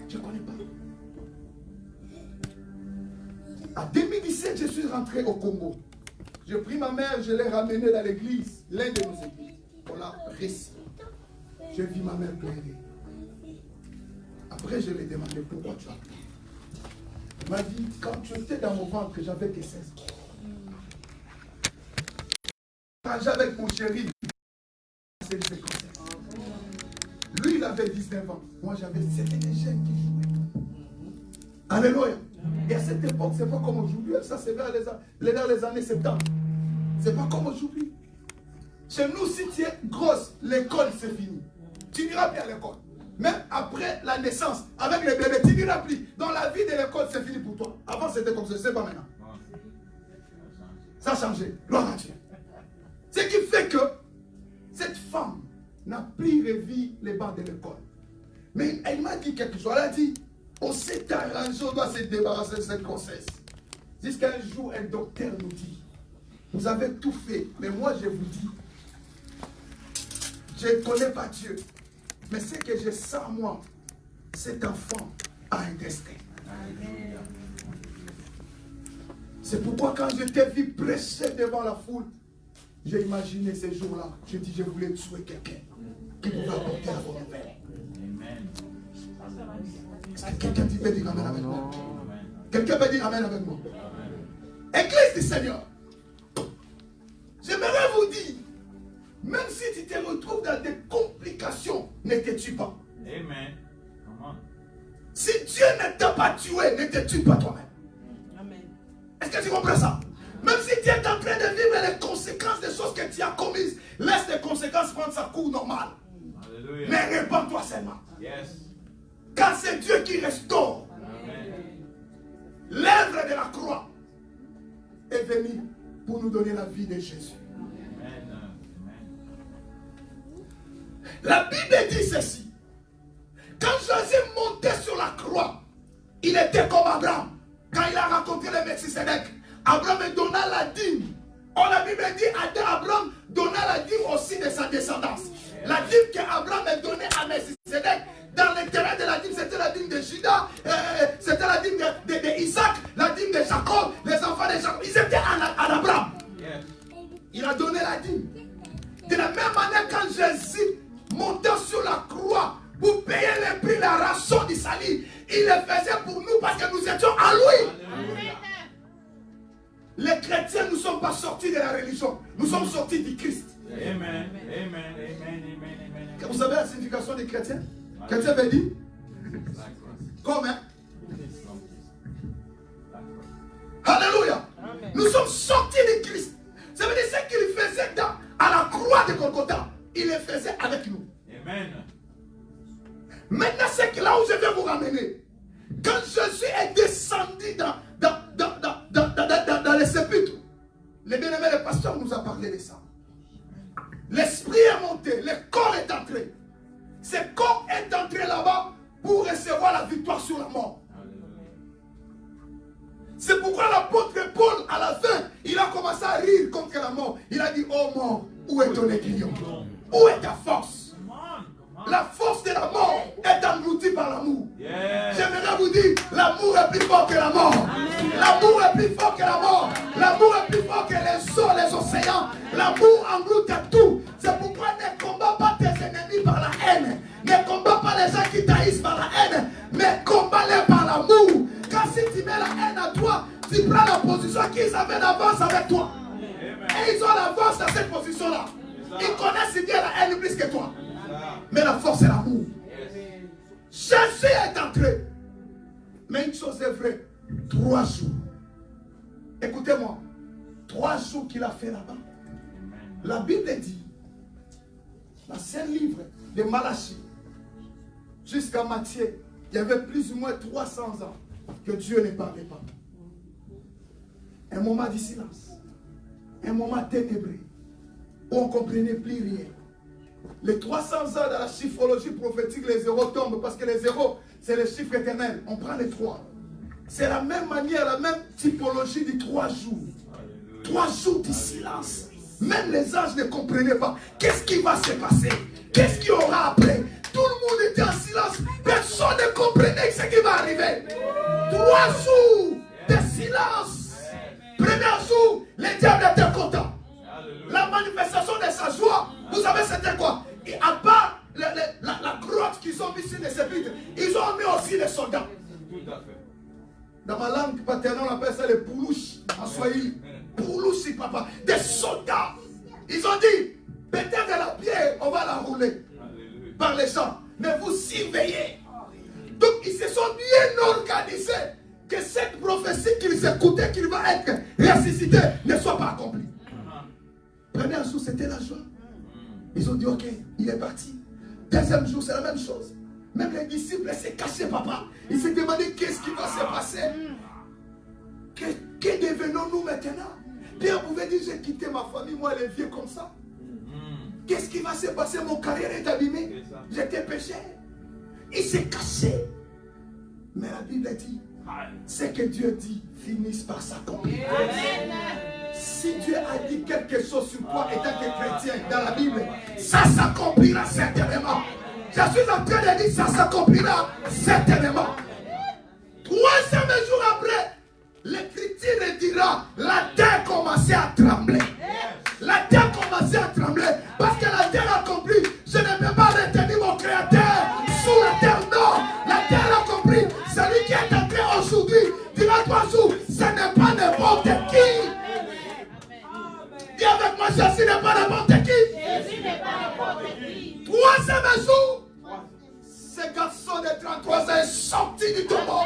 Je ne connais pas. En 2017, je suis rentré au Congo. J'ai pris ma mère, je l'ai ramenée dans l'église, l'un de nos églises. On l'a récit. J'ai vu ma mère pleurer. Après, je lui ai demandé pourquoi tu as pleuré. Il m'a dit, quand tu étais dans mon ventre, j'avais que 16 ans. Quand j'avais avec mon chéri, lui, il avait 19 ans. Moi, c'était des jeunes qui jouaient. Alléluia. Et à cette époque, c'est pas comme aujourd'hui. Ça, c'est vers les années 70. C'est pas comme aujourd'hui. Chez nous, si tu es grosse, l'école, c'est fini. Tu n'iras plus à l'école. Même après la naissance, avec les bébés, tu n'iras plus. Dans la vie de l'école, c'est fini pour toi. Avant, c'était comme ça. C'est pas maintenant. Ça a changé. Gloire à Dieu. Ce qui fait que cette femme n'a plus revu les bancs de l'école. Mais elle m'a dit quelque chose. Elle a dit, on s'est arrangé, on doit se débarrasser de cette grossesse. Jusqu'à un jour, un docteur nous dit, vous avez tout fait, mais moi je vous dis, je ne connais pas Dieu, mais ce que je sens moi, cet enfant a un destin. C'est pourquoi quand je t'ai vu prêcher devant la foule, j'ai imaginé ces jours-là, je dis, je voulais tuer quelqu'un qui pouvait apporter la bonne nouvelle. Est-ce que quelqu'un peut dire amen avec moi? Quelqu'un peut dire amen avec moi? Église du Seigneur, j'aimerais vous dire, même si tu te retrouves dans des complications, ne te tue pas. Amen. Si Dieu ne t'a pas tué, ne te tue pas toi-même. Est-ce que tu comprends ça? Même si tu es en train de vivre les conséquences des choses que tu as commises, laisse les conséquences prendre sa cours normale. Alléluia. Mais répands-toi seulement. Yes. Car c'est Dieu qui restaure. L'œuvre de la croix est venue pour nous donner la vie de Jésus. Amen. La Bible dit ceci. Quand Jésus montait sur la croix, il était comme Abraham. Quand il a rencontré le Melchisédek, Abraham donna la dîme. Or la Bible dit Abraham donna la dîme aussi de sa descendance. La dîme qu'Abraham a donnée à Melchisédek, dans l'intérêt de la dîme, c'était la dîme de Judas, c'était la dîme d'Isaac, la dîme de Jacob, les enfants de Jacob. Ils étaient à Abraham. Il a donné la dîme. De la même manière, quand Jésus montait sur la croix pour payer le prix, la rançon du salut, il le faisait pour nous parce que nous étions à lui. Amen. Les chrétiens ne sont pas sortis de la religion, nous sommes sortis du Christ. Amen. Amen. Amen. Vous savez la signification des chrétiens? Chrétien veut dire comment? Alléluia. Nous sommes sortis du Christ. Ça veut dire ce qu'il faisait à la croix de Golgotha, il le faisait avec nous. Amen. Maintenant, c'est que là où je vais vous ramener. Quand Jésus est descendu dans les sépulcres, le bien-aimé, le pasteur nous a parlé de ça. L'esprit est monté, le corps est entré. Ce corps est entré là-bas pour recevoir la victoire sur la mort. C'est pourquoi l'apôtre Paul, à la fin, il a commencé à rire contre la mort. Il a dit, oh mort, où est ton aiguillon? Où est ta force? La force de la mort est engloutie par l'amour. J'aimerais vous dire, l'amour est plus fort que la mort. L'amour est plus fort que la mort. L'amour est plus fort que les eaux, les océans. L'amour engloute tout. C'est pourquoi ne combat pas tes ennemis par la haine. Ne combat pas les gens qui t'haïssent par la haine. Mais combat-les par l'amour. Car si tu mets la haine à toi, tu prends la position qu'ils avaient d'avance avec toi. Et ils ont l'avance dans cette position-là. Ils connaissent bien la haine plus que toi. Mais la force c'est l'amour. Jésus est entré. Mais une chose est vraie. 3 jours. Écoutez-moi. 3 jours qu'il a fait là-bas. La Bible dit, dans ce livre de Malachie, jusqu'à Matthieu, il y avait plus ou moins 300 ans que Dieu ne parlait pas. Un moment de silence. Un moment ténébreux. Où on ne comprenait plus rien. Les 300 ans dans la chiffrologie prophétique, les zéros tombent parce que les zéros, c'est le chiffre éternel. On prend les 3. C'est la même manière, la même typologie de 3 jours. 3 jours de silence. Même les anges ne comprenaient pas. Qu'est-ce qui va se passer? Qu'est-ce qu'il y aura après? Tout le monde était en silence. Personne ne comprenait ce qui va arriver. 3 jours de silence. Premier jour, le diable était content. La manifestation de sa joie, vous savez c'était quoi? Et à part la grotte qu'ils ont mis sur les sépulcres, ils ont mis aussi les soldats. Tout à fait. Dans ma langue paternelle, on appelle ça les poulouches en Swahili. Poulouches, papa. Des soldats. Ils ont dit, peut-être de la pierre, on va la rouler par les gens. Mais vous surveillez. Donc ils se sont bien organisés que cette prophétie qu'ils écoutaient, qu'il va être ressuscité, ne soit pas accomplie. Premier jour, c'était la joie. Ils ont dit, ok, il est parti. Deuxième jour, c'est la même chose. Même les disciples s'est caché, papa. Ils se demandaient qu'est-ce qui va se passer. Que devenons-nous maintenant? Pierre pouvait dire, j'ai quitté ma famille, moi les vieux comme ça. Qu'est-ce qui va se passer? Mon carrière est abîmée. J'étais péché. Il s'est caché. Mais la Bible dit, ce que Dieu dit finisse par s'accomplir. Si Dieu a dit quelque chose sur toi étant que chrétien dans la Bible, ça s'accomplira certainement. Je suis en train de dire ça s'accomplira certainement. 3e jour après, l'Écriture dira, la terre commençait à trembler. La terre commençait à trembler parce que la terre a compris, je ne peux pas retenir mon Créateur sous la terre. Non, la terre a compris, celui qui est entré aujourd'hui, dira 3 jours, ce n'est pas n'importe qui. Dis avec moi, Jésus n'est pas n'importe qui. Jésus n'est pas n'importe qui. 3e jour, ce garçon de 33 ans est sorti du tombeau.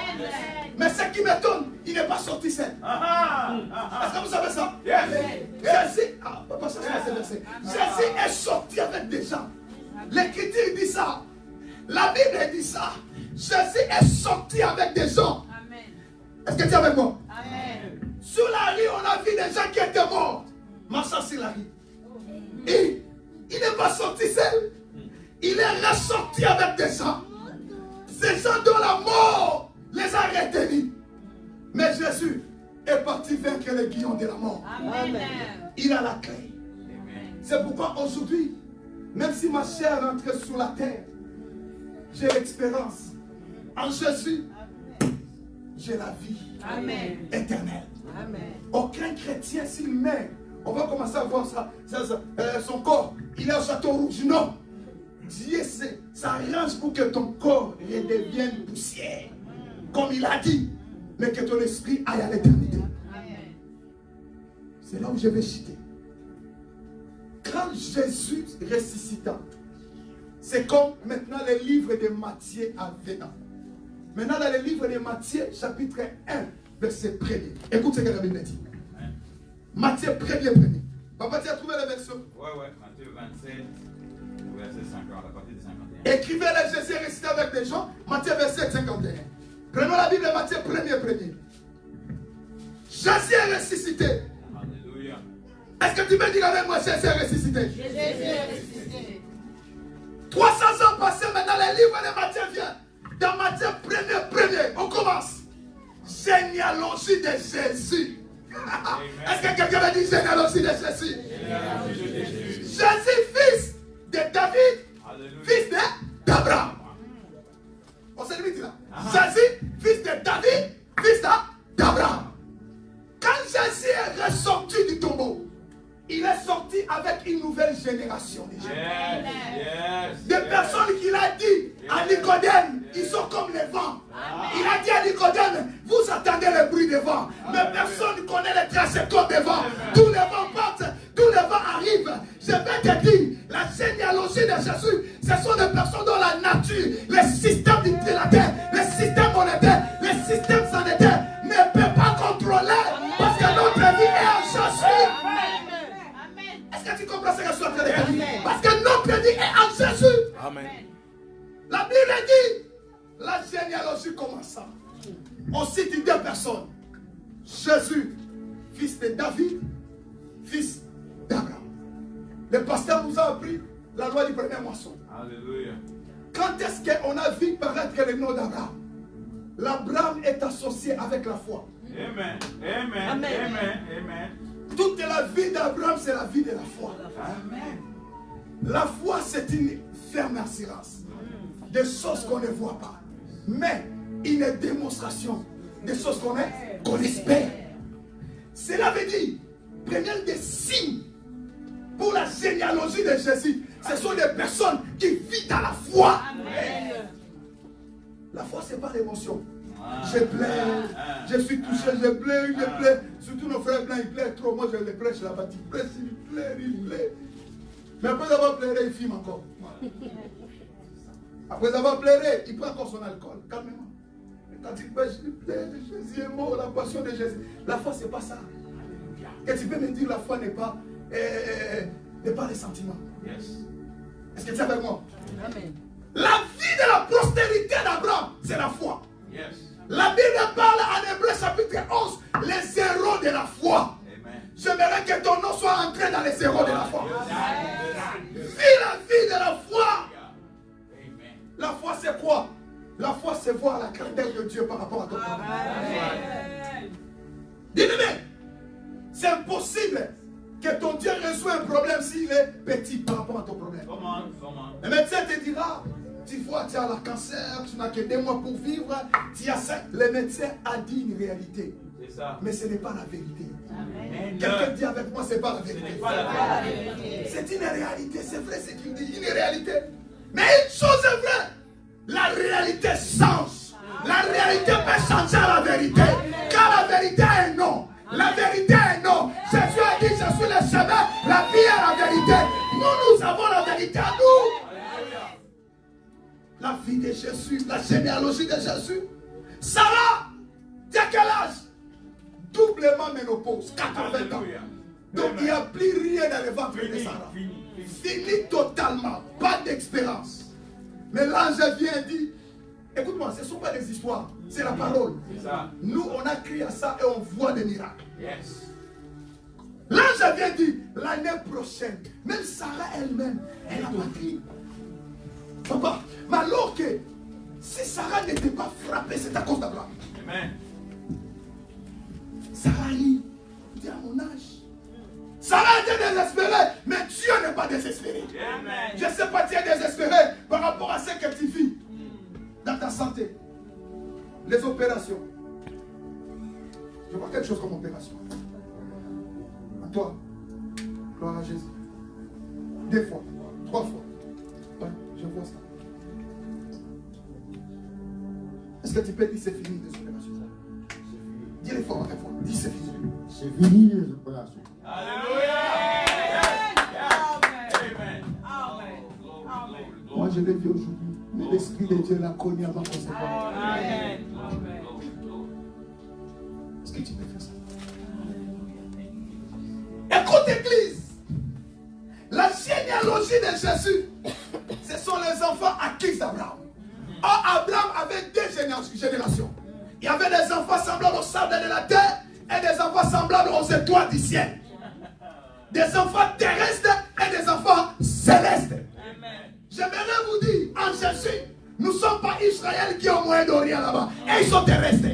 Mais ce qui m'étonne, il n'est pas sorti seul. Est-ce que vous savez ça? Jésus, papa, ça c'est versé. Jésus est sorti avec des gens. L'Écriture dit ça. La Bible dit ça. Jésus est sorti avec des gens. Est-ce que tu es avec moi? Amen. Sur la rue, on a vu des gens qui étaient morts. Marchant sur la rue. Et il n'est pas sorti seul. Il est ressorti avec des gens. Ces gens dont la mort les a retenus. Mais Jésus est parti vaincre les guillons de la mort. Amen. Il a la clé. C'est pourquoi aujourd'hui, même si ma chair rentre sur la terre, j'ai l'expérience. En Jésus, j'ai la vie éternelle. Amen. Aucun chrétien s'il meurt, on va commencer à voir ça, son corps, il est au château rouge. Non. Dieu s'arrange pour que ton corps redevienne poussière. Comme il a dit. Mais que ton esprit aille à l'éternité. C'est là où je vais citer. Quand Jésus ressuscita, c'est comme maintenant le livre de Matthieu avenant. Maintenant dans le livre de Matthieu, chapitre 1, verset 1er. Écoute ce que la Bible dit. Matthieu 1er. Papa, tu as trouvé la version? Ouais, Matthieu 27, verset 50, à partir de 51. Écrivez les Jésus récité avec des gens, Matthieu verset 51. Prenons la Bible, Matthieu premier. Jésus est ressuscité. Alléluia. Est-ce que tu peux dire avec moi, Jésus est ressuscité? Jésus est ressuscité. 300 ans passés, maintenant le livre de Matthieu vient. Dans Matthieu premier, on commence. Généalogie de Jésus. Est-ce que quelqu'un va dire généalogie de Jésus? Jésus, fils de David, fils d'Abraham. On se limite là. Jésus, fils de David, fils d'Abraham. Quand Jésus est ressorti du tombeau, il est sorti avec une nouvelle génération de gens. Des personnes qu'il a dit à Nicodème, ils sont comme les vents. Il a dit à Nicodème, vous attendez le bruit des vents, mais personne ne connaît les trajectoires des vents. Tous les vents partent, tous les vents arrivent. Je vais te dire, la généalogie de Jésus, ce sont des personnes dont la nature, le système de la terre, le système monétaire, le système sanitaire ne peut pas contrôler parce que notre vie est en Jésus. Est-ce que tu comprends ce que je suis en train de dire? Parce que notre vie est en Jésus. Amen. La Bible dit, la généalogie commença. On cite deux personnes. Jésus, fils de David, fils d'Abraham. Le pasteur nous a appris la loi du premier moisson. Alléluia. Quand est-ce qu'on a vu paraître le nom d'Abraham? L'Abraham est associé avec la foi. Amen. Amen. Toute la vie d'Abraham, c'est la vie de la foi. Amen. La foi, c'est une ferme assurance des choses qu'on ne voit pas, mais une démonstration des choses qu'on espère. Cela veut dire, premier des signes pour la généalogie de Jésus, ce sont des personnes qui vivent dans la foi. Amen. La foi, ce n'est pas l'émotion. Je pleure, je suis touché, je pleure. Surtout nos frères blancs, ils pleurent trop. Moi, je les prêche là-bas. Ils pleurent. Mais après avoir pleuré, il filme encore. Après avoir pleuré, il prend encore son alcool, calmement. Et quand il pêche, il pleure, Jésus est mort, la passion de Jésus. La foi, ce n'est pas ça. Et tu peux me dire, la foi n'est pas les sentiments. Est-ce que tu es avec moi? Amen. La vie de la postérité d'Abraham, c'est la foi. Yes. La Bible parle en Hébreu chapitre 11, les héros de la foi. J'aimerais que ton nom soit entré dans les héros de la foi. Vis la vie de la foi. La foi, c'est quoi? La foi, c'est voir la grandeur de Dieu par rapport à ton problème. Dis-le, c'est impossible que ton Dieu résout un problème s'il est petit par rapport à ton problème. Comment? Le médecin te dira, tu vois, tu as le cancer, tu n'as que 2 mois pour vivre, tu as ça. Le médecin a dit une réalité. C'est ça. Mais ce n'est pas la vérité. Quelqu'un dit avec moi, ce n'est pas la vérité. C'est une réalité, c'est vrai, c'est une réalité. Mais une chose est vraie, la réalité change. La réalité peut changer à la vérité. Car la vérité est non. La vérité est non. Jésus a dit, je suis le chemin, la vie est la vérité. Nous avons la vérité à nous. La vie de Jésus, la généalogie de Jésus. Sarah, tu as quel âge? Doublement ménopause, 80 ans. Donc il n'y a plus rien dans le ventre de Sarah. Fini totalement, pas d'expérience. Mais l'ange vient et dit, écoute-moi, ce ne sont pas des histoires, c'est la parole. Nous, on a crié à ça et on voit des miracles. L'ange vient dire, l'année prochaine, même Sarah elle-même, elle a pas crié. Papa, mais alors que si Sarah n'était pas frappée, c'est à cause d'Abraham. Sarah rit, dit à mon âge. Sarah était désespérée, mais Dieu n'est pas désespéré. Je ne sais pas, tu es désespéré par rapport à ce que tu vis dans ta santé. Les opérations. Je vois quelque chose comme opération. À toi, gloire à Jésus. 2 fois, 3 fois. Ouais, je vois ça. Est-ce que tu peux dire c'est fini les opérations? Dis-le fort, dis c'est fini. C'est fini les opérations. Alléluia. Moi je l'ai vu aujourd'hui. Mais l'Esprit de Dieu l'a connu avant qu'on se voie. Est-ce que tu peux faire ça? Écoute l'église. généalogie de Jésus, ce sont les enfants acquis d'Abraham. Or, Abraham avait deux générations. Il y avait des enfants semblables aux sables de la terre et des enfants semblables aux étoiles du ciel. Des enfants terrestres et des enfants célestes. J'aimerais vous dire, en Jésus, nous ne sommes pas Israël qui est au Moyen-Orient là-bas. Et ils sont terrestres.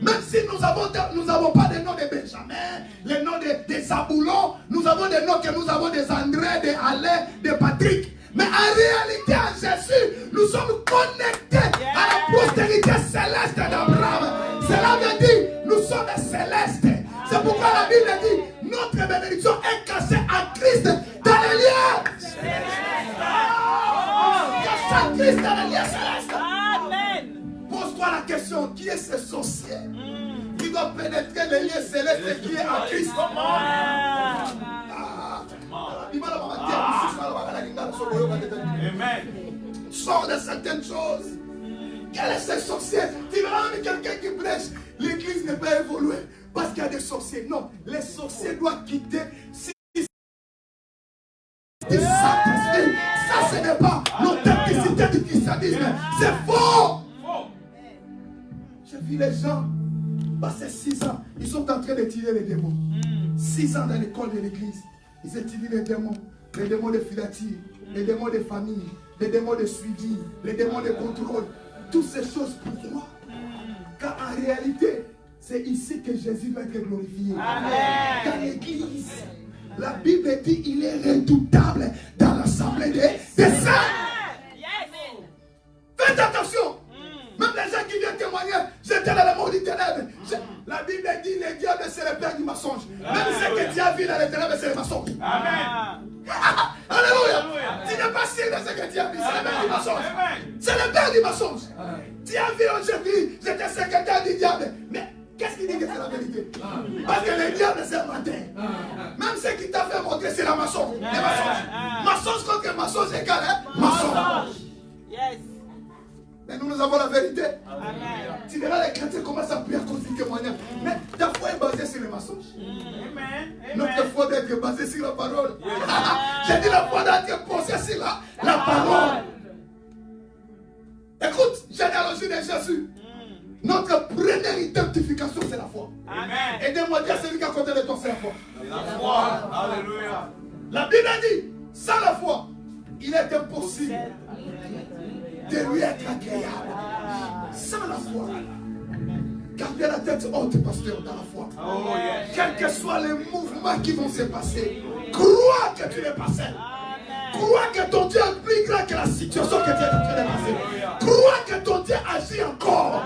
Même si nous n'avons pas des noms de Benjamin, les noms de Zaboulon, nous avons des noms que nous avons des André, des Alain, des Patrick. Mais en réalité, en Jésus, nous sommes connectés à la postérité céleste d'Abraham. Cela veut dire, nous sommes célestes. C'est pourquoi la Bible dit, notre bénédiction est cassée en Christ dans les lieux. Cassée en Christ dans les lieux célestes. Amen. Pose-toi la question, qui est ce sorcier qui doit pénétrer les lieux célestes qui est en Christ? Amen. Sors de certaines choses. Quel est ce sorcier? Tu verras même quelqu'un qui prêche. L'église n'est pas évoluée parce qu'il y a des sorciers. Non, les sorciers doivent quitter. Ça, ce n'est pas l'authenticité du christianisme. C'est faux. J'ai vu les gens passer 6 ans. Ils sont en train d'étudier les démons. 6 ans dans l'école de l'église. Ils étudient les démons de filature, les démons de famille, les démons de suivi, les démons de contrôle. Toutes ces choses pour toi. Car en réalité, c'est ici que Jésus va être glorifié. Amen. Dans l'église, la Bible dit il est redoutable dans l'assemblée des saints. Faites attention. Même les gens qui viennent témoigner, j'étais dans le monde du ténèbre. La Bible dit le diable c'est le père du mensonge. Même ce que Dieu a vu dans les ténèbres, c'est le mensonge. Amen. Alléluia. Tu n'es pas sûr de ce que Dieu a vu, c'est le père du mensonge. C'est le père du mensonge. Dieu a vu aujourd'hui, j'étais secrétaire du diable. Mais qu'est-ce qu'il dit que c'est la vérité? Parce que le diable c'est un matin. Même ce qui t'a fait montrer, c'est la mensonge. Le mensonge. Mensonge contre mensonge égale, hein? Mensonge. Yes. Mais nous avons la vérité. Amen. Tu verras les chrétiens commencent à prier à cause du témoignage. Mais ta foi est basée sur le mensonge. Notre foi doit être basée sur la parole. J'ai dit la foi doit être posée sur la parole. Écoute, généalogie de Jésus. Notre première identification, c'est la foi. Amen. Aidez-moi à dire celui qui a côté de toi, c'est la foi. La foi. Alléluia. La Bible dit, sans la foi, il est impossible de lui être agréable. Sans la foi. Gardez la tête haute, pasteur, dans la foi. Oh, yes. Quels que soient les mouvements qui vont se passer, crois que tu es passé. Crois que ton Dieu est plus grand que la situation que tu es en train de passer. Crois que ton Dieu agit encore.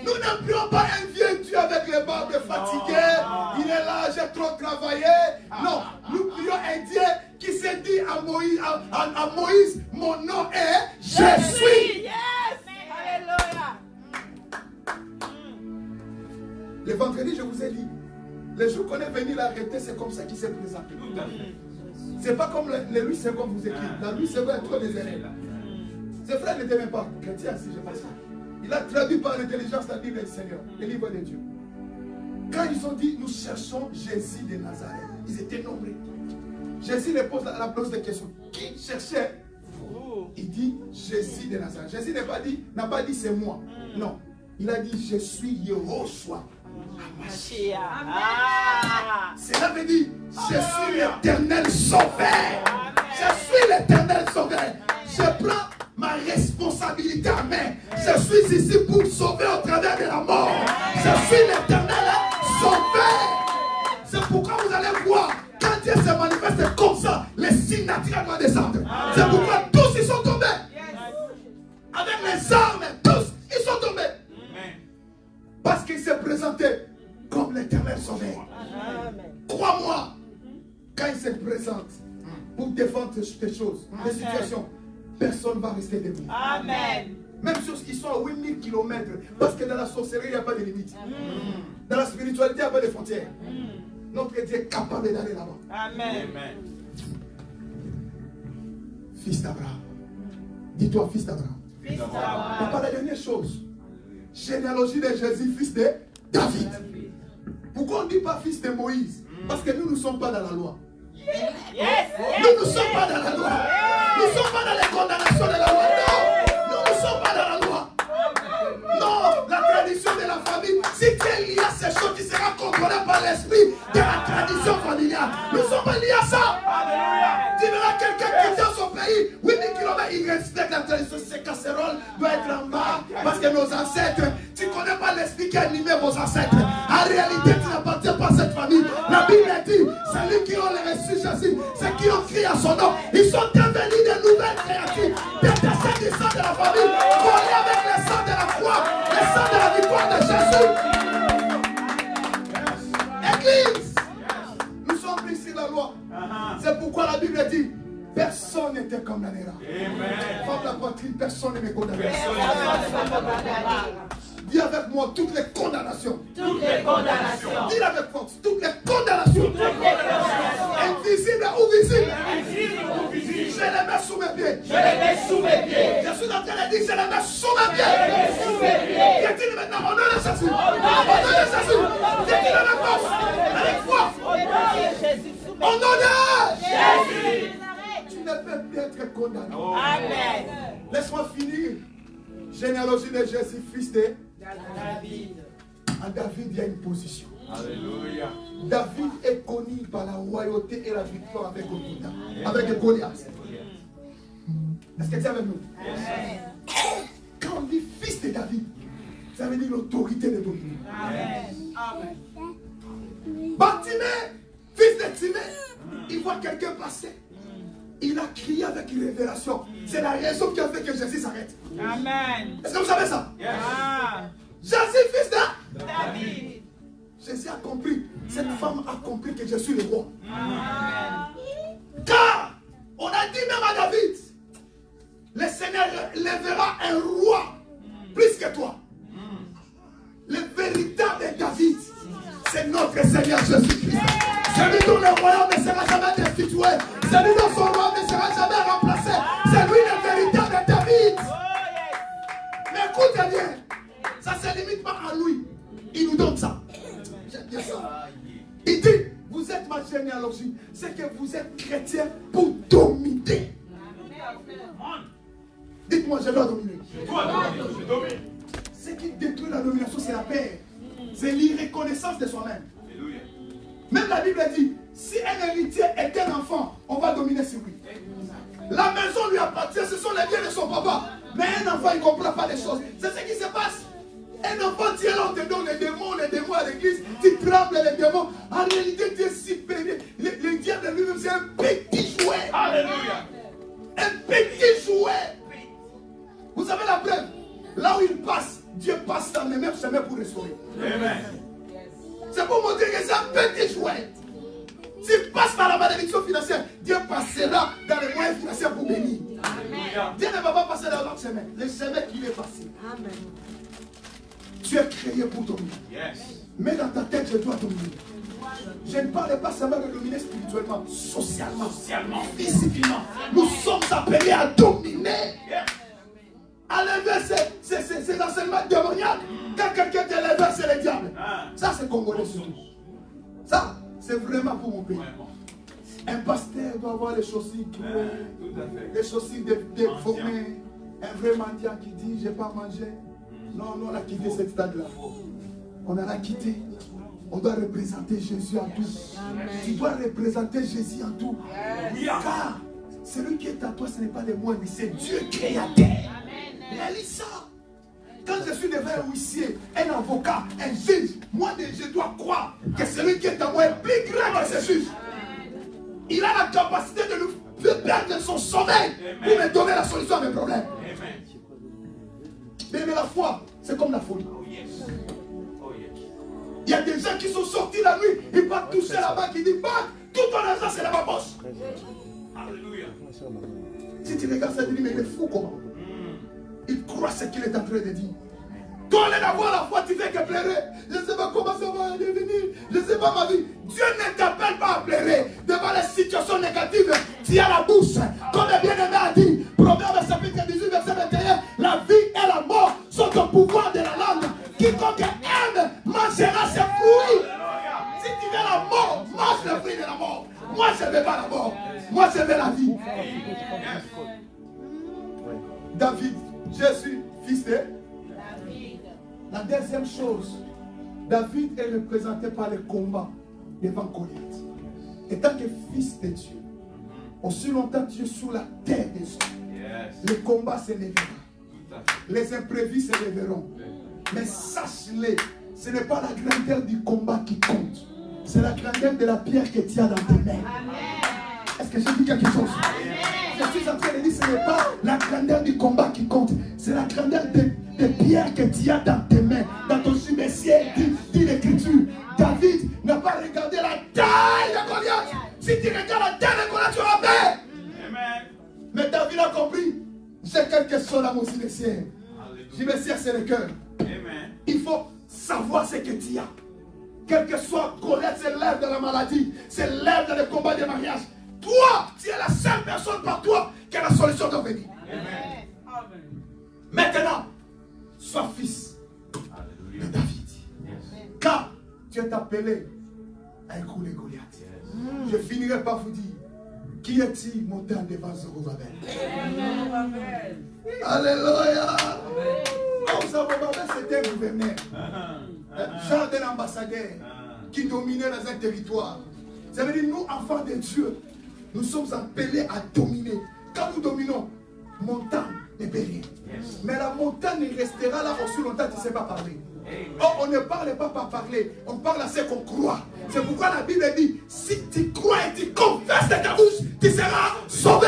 Nous ne prions pas un vieux Dieu avec les barbes fatiguées. Il est là, j'ai trop travaillé. Non, nous prions un Dieu qui s'est dit à Moïse, mon nom est Je suis. Yes. Alléluia. Le vendredi, je vous ai dit, les jours qu'on est venu l'arrêter, c'est comme ça qu'il s'est présenté. C'est pas comme les Louis II vous écrit. La Louis II est trop des élèves. Ses frères n'étaient même pas chrétiens, si je pense. Il a traduit par l'intelligence la Bible du Seigneur, le livre de Dieu. Quand ils ont dit, nous cherchons Jésus de Nazareth, ils étaient nombreux. Jésus leur pose la pose de questions. Qui cherchait? Il dit Jésus de Nazareth. Jésus n'a pas dit c'est moi. Non. Il a dit je suis Yehoshua. Cela veut dire je suis l'éternel sauveur. Je suis l'éternel sauveur. Je prends ma responsabilité à main. Je suis ici pour sauver au travers de la mort. Je suis l'éternel sauveur. C'est pourquoi vous allez voir, quand Dieu se manifeste comme ça, les signes naturels vont descendre. C'est pourquoi tous ils sont tombés. Avec les armes, tous ils sont tombés. Parce qu'il s'est présenté comme l'éternel sauveur. Crois-moi, quand il se présente pour défendre des choses, des situations, personne ne va rester debout. Amen. Même si ils sont à 8000 km, parce que dans la sorcellerie, il n'y a pas de limite. Dans la spiritualité, il n'y a pas de frontières. Notre Dieu est capable d'aller là-bas. Amen. Fils d'Abraham. Dis-toi, fils d'Abraham. Et par la dernière chose, généalogie de Jésus, fils de David. Pourquoi on ne dit pas fils de Moïse? Parce que nous ne sommes pas dans la loi. Nous ne sommes pas dans la loi. Nous ne sommes pas dans les condamnations de la loi. Non, nous ne sommes pas dans la loi. Non, la tradition de la famille, si tu es lié à ces choses, tu seras contrôlé par l'esprit de la tradition familiale. Nous ne sommes pas liés à ça. Tu verras quelqu'un qui est dans son pays, 8000 km, il respecte la tradition. Ces casseroles doivent être en bas parce que nos ancêtres, tu ne connais pas l'esprit qui a animé vos ancêtres. En réalité, tu n'appartiens pas à cette famille. La Bible dit, c'est lui qui ont les reçus Jésus, c'est qui ont crié à son nom. Ils sont devenus de nouvelles créatures, des descendants de la famille, collés avec le sang de la croix, le sang de la victoire de Jésus. Église, nous sommes pris sur la loi. C'est pourquoi la Bible dit, personne n'était condamnera. Femme la poitrine, personne ne me condamnera. Dis avec moi toutes les condamnations. Toutes les condamnations. Dis avec force, toutes les condamnations. Toutes les condamnations. Invisibles ou visibles. Invisibles ou visibles. Je les mets sous mes pieds. Je les mets sous mes pieds. Je suis en train de dire, je les mets sous mes pieds. Je les mets sous mes pieds. Qu'est-il maintenant? Au nom de Jésus. Au nom de Jésus. Qu'est-il avec force? Avec foi. Au nom de Jésus. Au nom de Jésus. Tu ne peux plus être condamné. Amen. Laisse-moi finir. Généalogie de Jésus, fils de David. À David, il y a une position. Alléluia. David est connu par la royauté et la victoire avec Goliath. Est-ce que tu es avec nous? Quand on dit fils de David, ça veut dire l'autorité de dominer. Amen. Bartimée, fils de Timée, il voit quelqu'un passer. Il a crié avec une révélation. C'est la raison qui a fait que Jésus s'arrête. Amen. Est-ce que vous savez ça? Jésus, fils de David. Jésus a compris. Cette femme a compris que je suis le roi. Amen. Car on a dit même à David, le Seigneur lèvera un roi plus que toi. Le véritable David, c'est notre Seigneur Jésus-Christ. Celui dont le royaume ne sera jamais destitué. Celui dont son royaume ne sera jamais remplacé. C'est lui le véritable David. Mais écoutez bien, ça ne se limite pas à lui. Il nous donne ça. J'aime bien ça. Il dit, vous êtes ma généalogie. C'est que vous êtes chrétien pour dominer. Dites-moi, je dois dominer. Ce qui détruit la domination, c'est la paix. C'est l'irreconnaissance de soi-même. Même la Bible dit, si un héritier est un enfant, on va dominer sur lui. La maison lui appartient, ce sont les biens de son papa. Mais un enfant, il ne comprend pas les choses. C'est ce qui se passe. Un enfant, tu es là, on te donne les démons à l'église, tu trembles les démons. En réalité, tu es si pénible. Le diable lui-même, c'est un petit jouet. Alléluia. Un petit jouet. Vous savez la preuve? Là où il passe, Dieu passe dans les mêmes chemins pour restaurer. Amen. C'est pour montrer que c'est un petit jouet. S'il passe par la malédiction financière, Dieu passera dans les moyens financiers pour bénir. Alléluia. Dieu ne va pas passer dans l'autre chemin. Le chemin qu'il est passé. Amen. Tu es créé pour dominer. Yes. Mais dans ta tête, je dois dominer. Je ne parle pas seulement de dominer spirituellement, socialement, physiquement. Nous sommes appelés à dominer. À l'inverse, c'est l'enseignement démoniaque. Quand quelqu'un te lève, c'est le diable. Ça, c'est congolais surtout. Ça, c'est vraiment pour mon pays. Un pasteur doit avoir les chaussures clouées, les chaussures déformées. Un vrai mendiant qui dit, je n'ai pas mangé. Non, on a quitté cette stade-là. On en a quitté. On doit représenter Jésus en tout. Tu dois représenter Jésus en tout. Car celui qui est à toi, ce n'est pas le moindre, c'est Dieu créateur. Réalise ça. Quand je suis devant un huissier, un avocat, un juge, moi je dois croire que celui qui est à moi est plus grand que ce juge. Il a la capacité de nous faire perdre son sommeil pour me donner la solution à mes problèmes. Mais la foi, c'est comme la folie. Il y a des gens qui sont sortis la nuit, ils vont toucher la banque, ils disent, bah, tout ton argent c'est dans ma poche. Alléluia. Si tu regardes ça, tu dis, mais il est fou comment? Il croit ce qu'il est en train de dire. Toi, au lieu d'avoir la foi, tu fais que pleurer. Je ne sais pas comment ça va devenir. Je ne sais pas ma vie. Dieu ne t'appelle pas à pleurer devant les situations négatives. Tu as la bouche. Comme le bien-aimé a dit, Proverbe chapitre 18, verset 21, la vie et la mort sont au pouvoir de la langue. Quiconque aime mangera ses fruits. Si tu veux la mort, mange le fruit de la mort. Moi, je ne veux pas la Je suis fils de David. La deuxième chose, David est représenté par le combat devant Goliath. Étant que fils de Dieu, aussi longtemps que tu es sous la terre des hommes, le combat se lèvera. Les imprévus se lèveront. Mais sache-le, ce n'est pas la grandeur du combat qui compte. C'est la grandeur de la pierre que tu as dans tes mains. Est-ce que je dis quelque chose? Je suis en train de dire, ce n'est pas la grandeur du combat qui compte. C'est la grandeur des pierres que tu as dans tes mains. Dans ton cimetière, dit l'Écriture. David n'a pas regardé la taille de Goliath. Si tu regardes la taille de Goliath, tu auras peur. Mais David a compris. J'ai quelque chose dans mon cimetière. Cimetière, c'est le cœur. Il faut savoir ce que tu as. Quel que soit Goliath, c'est l'ère de la maladie, c'est l'ère dans le combat de mariage. Toi, tu es la seule personne par toi qui a la solution de venir. Maintenant, sois fils de David. Car tu es appelé à écrouler Goliath. Je finirai par vous dire, qui est-il montant devant Zorobabel? Alléluia. Non, Zorobabel, c'était un gouverneur. Genre d'un ambassadeur qui dominait dans un territoire. Ça veut dire, nous, enfants de Dieu, nous sommes appelés à dominer. Quand nous dominons, montagne ne peut rien. Mais la montagne restera là aussi longtemps que tu ne sais pas parler. Oh, on ne parle pas par parler, on parle à ce qu'on croit. C'est pourquoi la Bible dit, si tu crois et tu confesses de ta bouche, tu seras sauvé.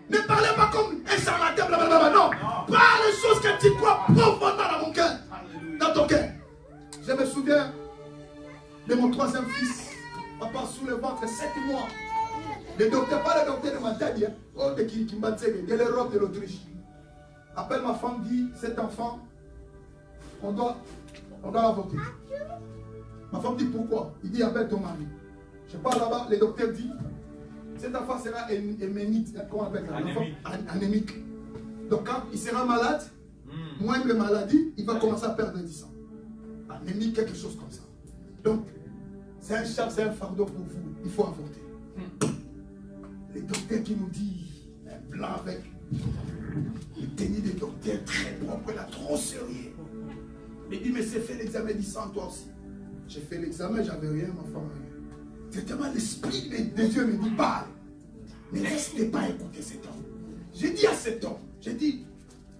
Ne parlez pas comme un charlatan, blablabla, non. Parle les choses que tu crois profondément dans mon cœur, dans ton cœur. Je me souviens de mon troisième fils, papa sous le ventre, 7 mois. Le docteur, pas le docteur de Mantagne, qui m'a dit, de l'Europe, de l'Autriche. Appelle ma femme, dit, cet enfant, on doit l'avorter. Ma femme dit, pourquoi? Il dit, appelle ton mari. Je pars là-bas, le docteur dit, cet enfant sera héménite, comment on appelle ça? Anémique. Donc quand il sera malade, moindre maladie, il va commencer à perdre du sang. Anémique, quelque chose comme ça. Donc, c'est un charge, c'est un fardeau pour vous. Il faut avorter. Les docteurs qui nous disent, un blanc avec une tenue de docteur très propre, là, trop sérieux. Il dit, mais c'est fait l'examen du sang, toi aussi. J'ai fait l'examen, j'avais rien, ma femme. C'est tellement l'esprit de Dieu me dit, parle. Ne restez pas à écouter cet homme. J'ai dit à cet homme, j'ai dit,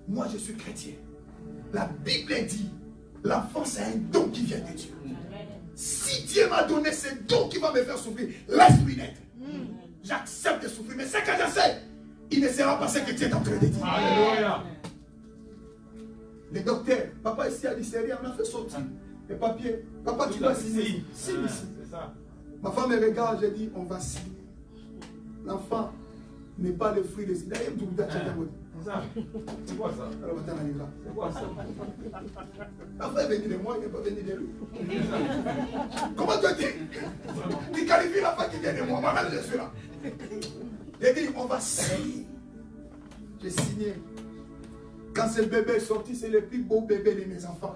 moi je suis chrétien. La Bible dit, l'enfant c'est un don qui vient de Dieu. Si Dieu m'a donné ce don qui va me faire souffrir, laisse-lui naître. J'accepte de souffrir, mais ce que je sais, il ne sera pas ce que Dieu est en train de dire. Alléluia. Le docteur, papa ici a dit, c'est rien, on a fait sortir les papiers. Papa, tu dois signer. Signe ici. Ma femme me regarde, j'ai dit, on va signer. L'enfant n'est pas le fruit de ses. D'ailleurs, c'est quoi ça? C'est quoi ça? L'enfant est venu de moi, il n'est pas venu de lui. Comment tu dis? Tu qualifies l'enfant qui vient de moi, moi-même je suis là. J'ai dit, on va signer. J'ai signé. Quand ce bébé est sorti, c'est le plus beau bébé de mes enfants.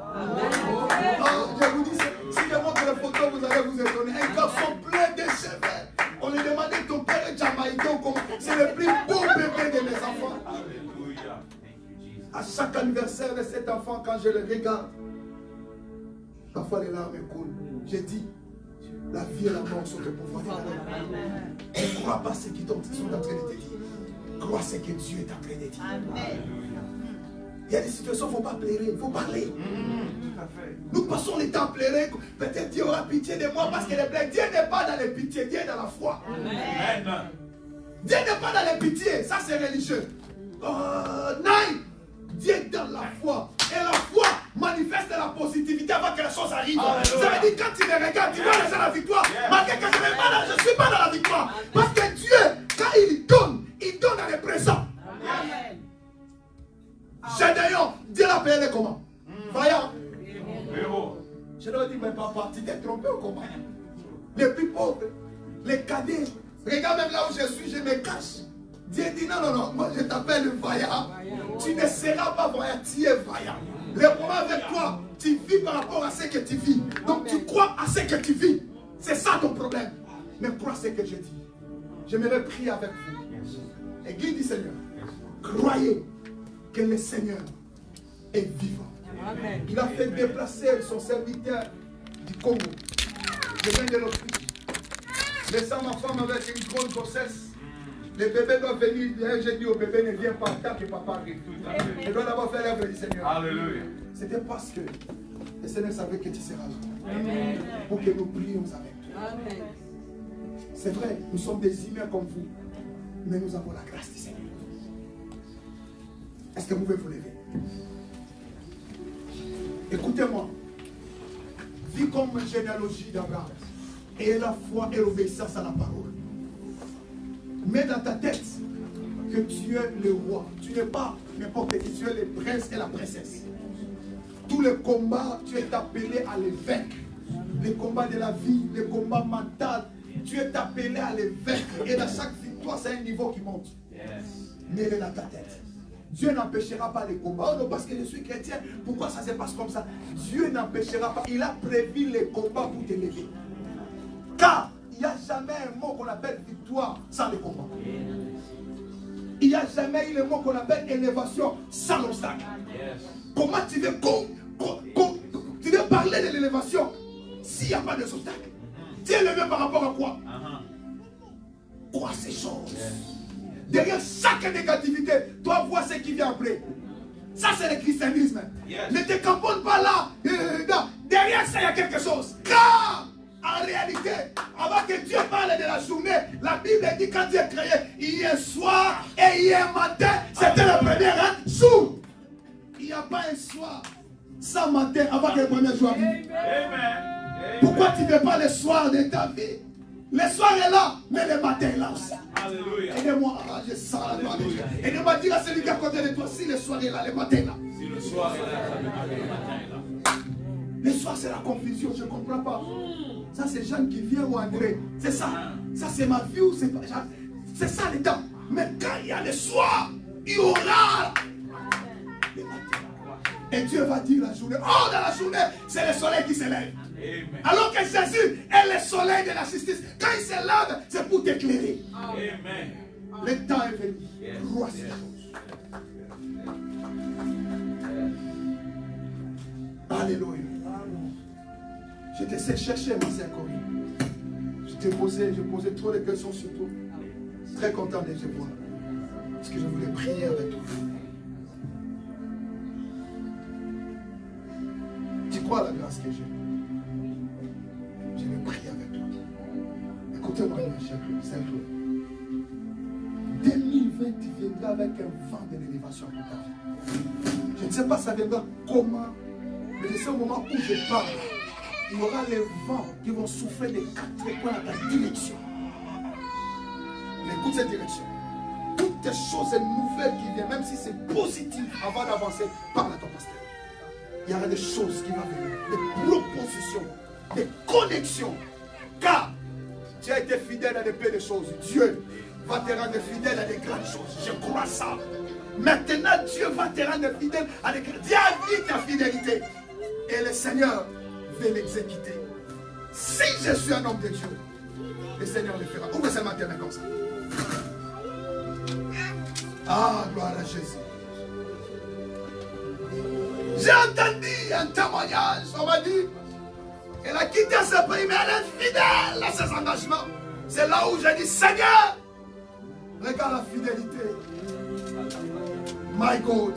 Je vous dis, si je montre la photo, vous allez vous étonner. Un garçon plein de cheveux. On lui demandait ton père est jamaïcain ou comment. C'est le plus beau bébé de mes enfants. À chaque anniversaire de cet enfant, quand je le regarde, parfois les larmes coulent. J'ai dit, la vie et la mort sont au pouvoir de la main. Ne crois pas ce qu'ils sont en train de te dire. Crois ce que Dieu est en train de dire. Il y a des situations, il ne faut pas pleurer, il faut parler. Nous passons les temps à pleurer. Peut-être Dieu aura pitié de moi parce que Dieu n'est pas dans les pitiés, Dieu est dans la foi. Amen. Dieu n'est pas dans les pitiés, ça c'est religieux. Non, Dieu est dans la foi. Et la foi manifeste la positivité avant que les choses arrivent. Ça veut dire quand tu me regardes, tu vas laisser la victoire. Malgré que je ne suis pas dans la victoire. Parce que Dieu, quand il donne dans le présent. Amen. Gédéon, Dieu l'a appelé comment? Vaillant. Je leur dis, mais papa, tu t'es trompé ou comment? Les plus pauvres, les cadets. Regarde même là où je suis, je me cache. Dieu dit, non, moi je t'appelle vaillant. Tu ne seras pas vaillant, tu es vaillant. Le problème avec toi, tu vis par rapport à ce que tu vis. Donc tu crois à ce que tu vis. C'est ça ton problème. Mais crois ce que je dis. Je me prier avec vous. Église du Seigneur, croyez que le Seigneur est vivant. Amen. Il a fait déplacer son serviteur du Congo. Je viens de l'Autriche. Laissant ma femme avec une grande grossesse. Le bébé doit venir. J'ai dit au bébé, ne viens pas tant que papa arrive. Je dois d'abord faire l'œuvre du Seigneur. Alléluia. C'était parce que le Seigneur savait que tu seras là. Amen. Pour que nous prions avec toi. Amen. C'est vrai, nous sommes des humains comme vous. Mais nous avons la grâce du Seigneur. Est-ce que vous pouvez vous lever? Écoutez-moi. Vis comme une généalogie d'Abraham. Et la foi et l'obéissance à la parole. Mets dans ta tête que tu es le roi. Tu n'es pas n'importe qui. Tu es le prince et la princesse. Tous les combats, tu es appelé à les vaincre. Les combats de la vie, les combats mentaux, tu es appelé à les vaincre. Et dans chaque victoire, c'est un niveau qui monte. Mets-le dans ta tête. Dieu n'empêchera pas les combats. Oh non, parce que je suis chrétien, pourquoi ça se passe comme ça? Dieu n'empêchera pas. Il a prévu les combats pour te lever. Car il n'y a jamais un mot qu'on appelle victoire sans le combat. Il n'y a jamais eu le mot qu'on appelle élévation sans l'obstacle. Comment tu veux parler de l'élévation s'il n'y a pas d'obstacle? Tu es élevé par rapport à quoi? Quoi ces choses? Derrière chaque négativité, toi vois ce qui vient après. Ça c'est le christianisme. Ne te camponne pas là. Derrière ça il y a quelque chose. Car en réalité, avant que Dieu parle de la journée, la Bible dit quand Dieu a créé, hier soir et hier matin, c'était le premier jour. Il n'y a pas un soir sans matin avant que le premier jour arrive. Pourquoi tu ne fais pas le soir de ta vie? Le soir est là, mais le matin est là aussi. Aidez-moi, je sens la gloire de Dieu. Aidez-moi à dire à celui qui est à côté de toi, si le soir est là, le matin est là. Si le soir est là, ça veut dire que le matin est là. Le soir c'est la confusion, je ne comprends pas. Ça c'est Jeanne qui vient ou André. C'est ça. Ça c'est ma vie ou c'est pas Jeanne. C'est ça les temps. Mais quand il y a le soir, il y aura le matin. Et Dieu va dire la journée. Oh, dans la journée, c'est le soleil qui se lève. Alors que Jésus est le soleil de la justice. Quand il se lève, c'est pour t'éclairer. Le temps est venu. Roi, c'est la chose. Alléluia. Je te sais chercher, ma sœur Corinne. Je posais trop de questions sur toi. Très content de te voir. Parce que je voulais prier avec toi. Tu crois à la grâce que j'ai? Je vais prier avec toi. Écoutez-moi, mon cher Saint-Claude. 2020, tu viendras avec un vent de l'élévation pour ta vie. Je ne sais pas ça viendra comment, mais c'est au moment où je parle. Il y aura les vents qui vont souffler des quatre coins dans ta direction. Mais écoute cette direction. Toutes les choses nouvelles qui viennent, même si c'est positif, avant d'avancer, parle à ton pasteur. Il y aura des choses qui vont venir, des propositions, des connexions. Car tu as été fidèle à des peu de choses. Dieu va te rendre fidèle à des grandes choses. Je crois ça. Maintenant, Dieu va te rendre fidèle à des grandes choses. Dis à vie ta fidélité. Et le Seigneur veut l'exécuter. Si je suis un homme de Dieu, le Seigneur le fera. Ouvre seulement tes mains comme ça. Ah, gloire à Jésus. J'ai entendu un témoignage. On m'a dit, elle a quitté ce pays, mais elle est fidèle à ses engagements. C'est là où j'ai dit, Seigneur, regarde la fidélité. My God.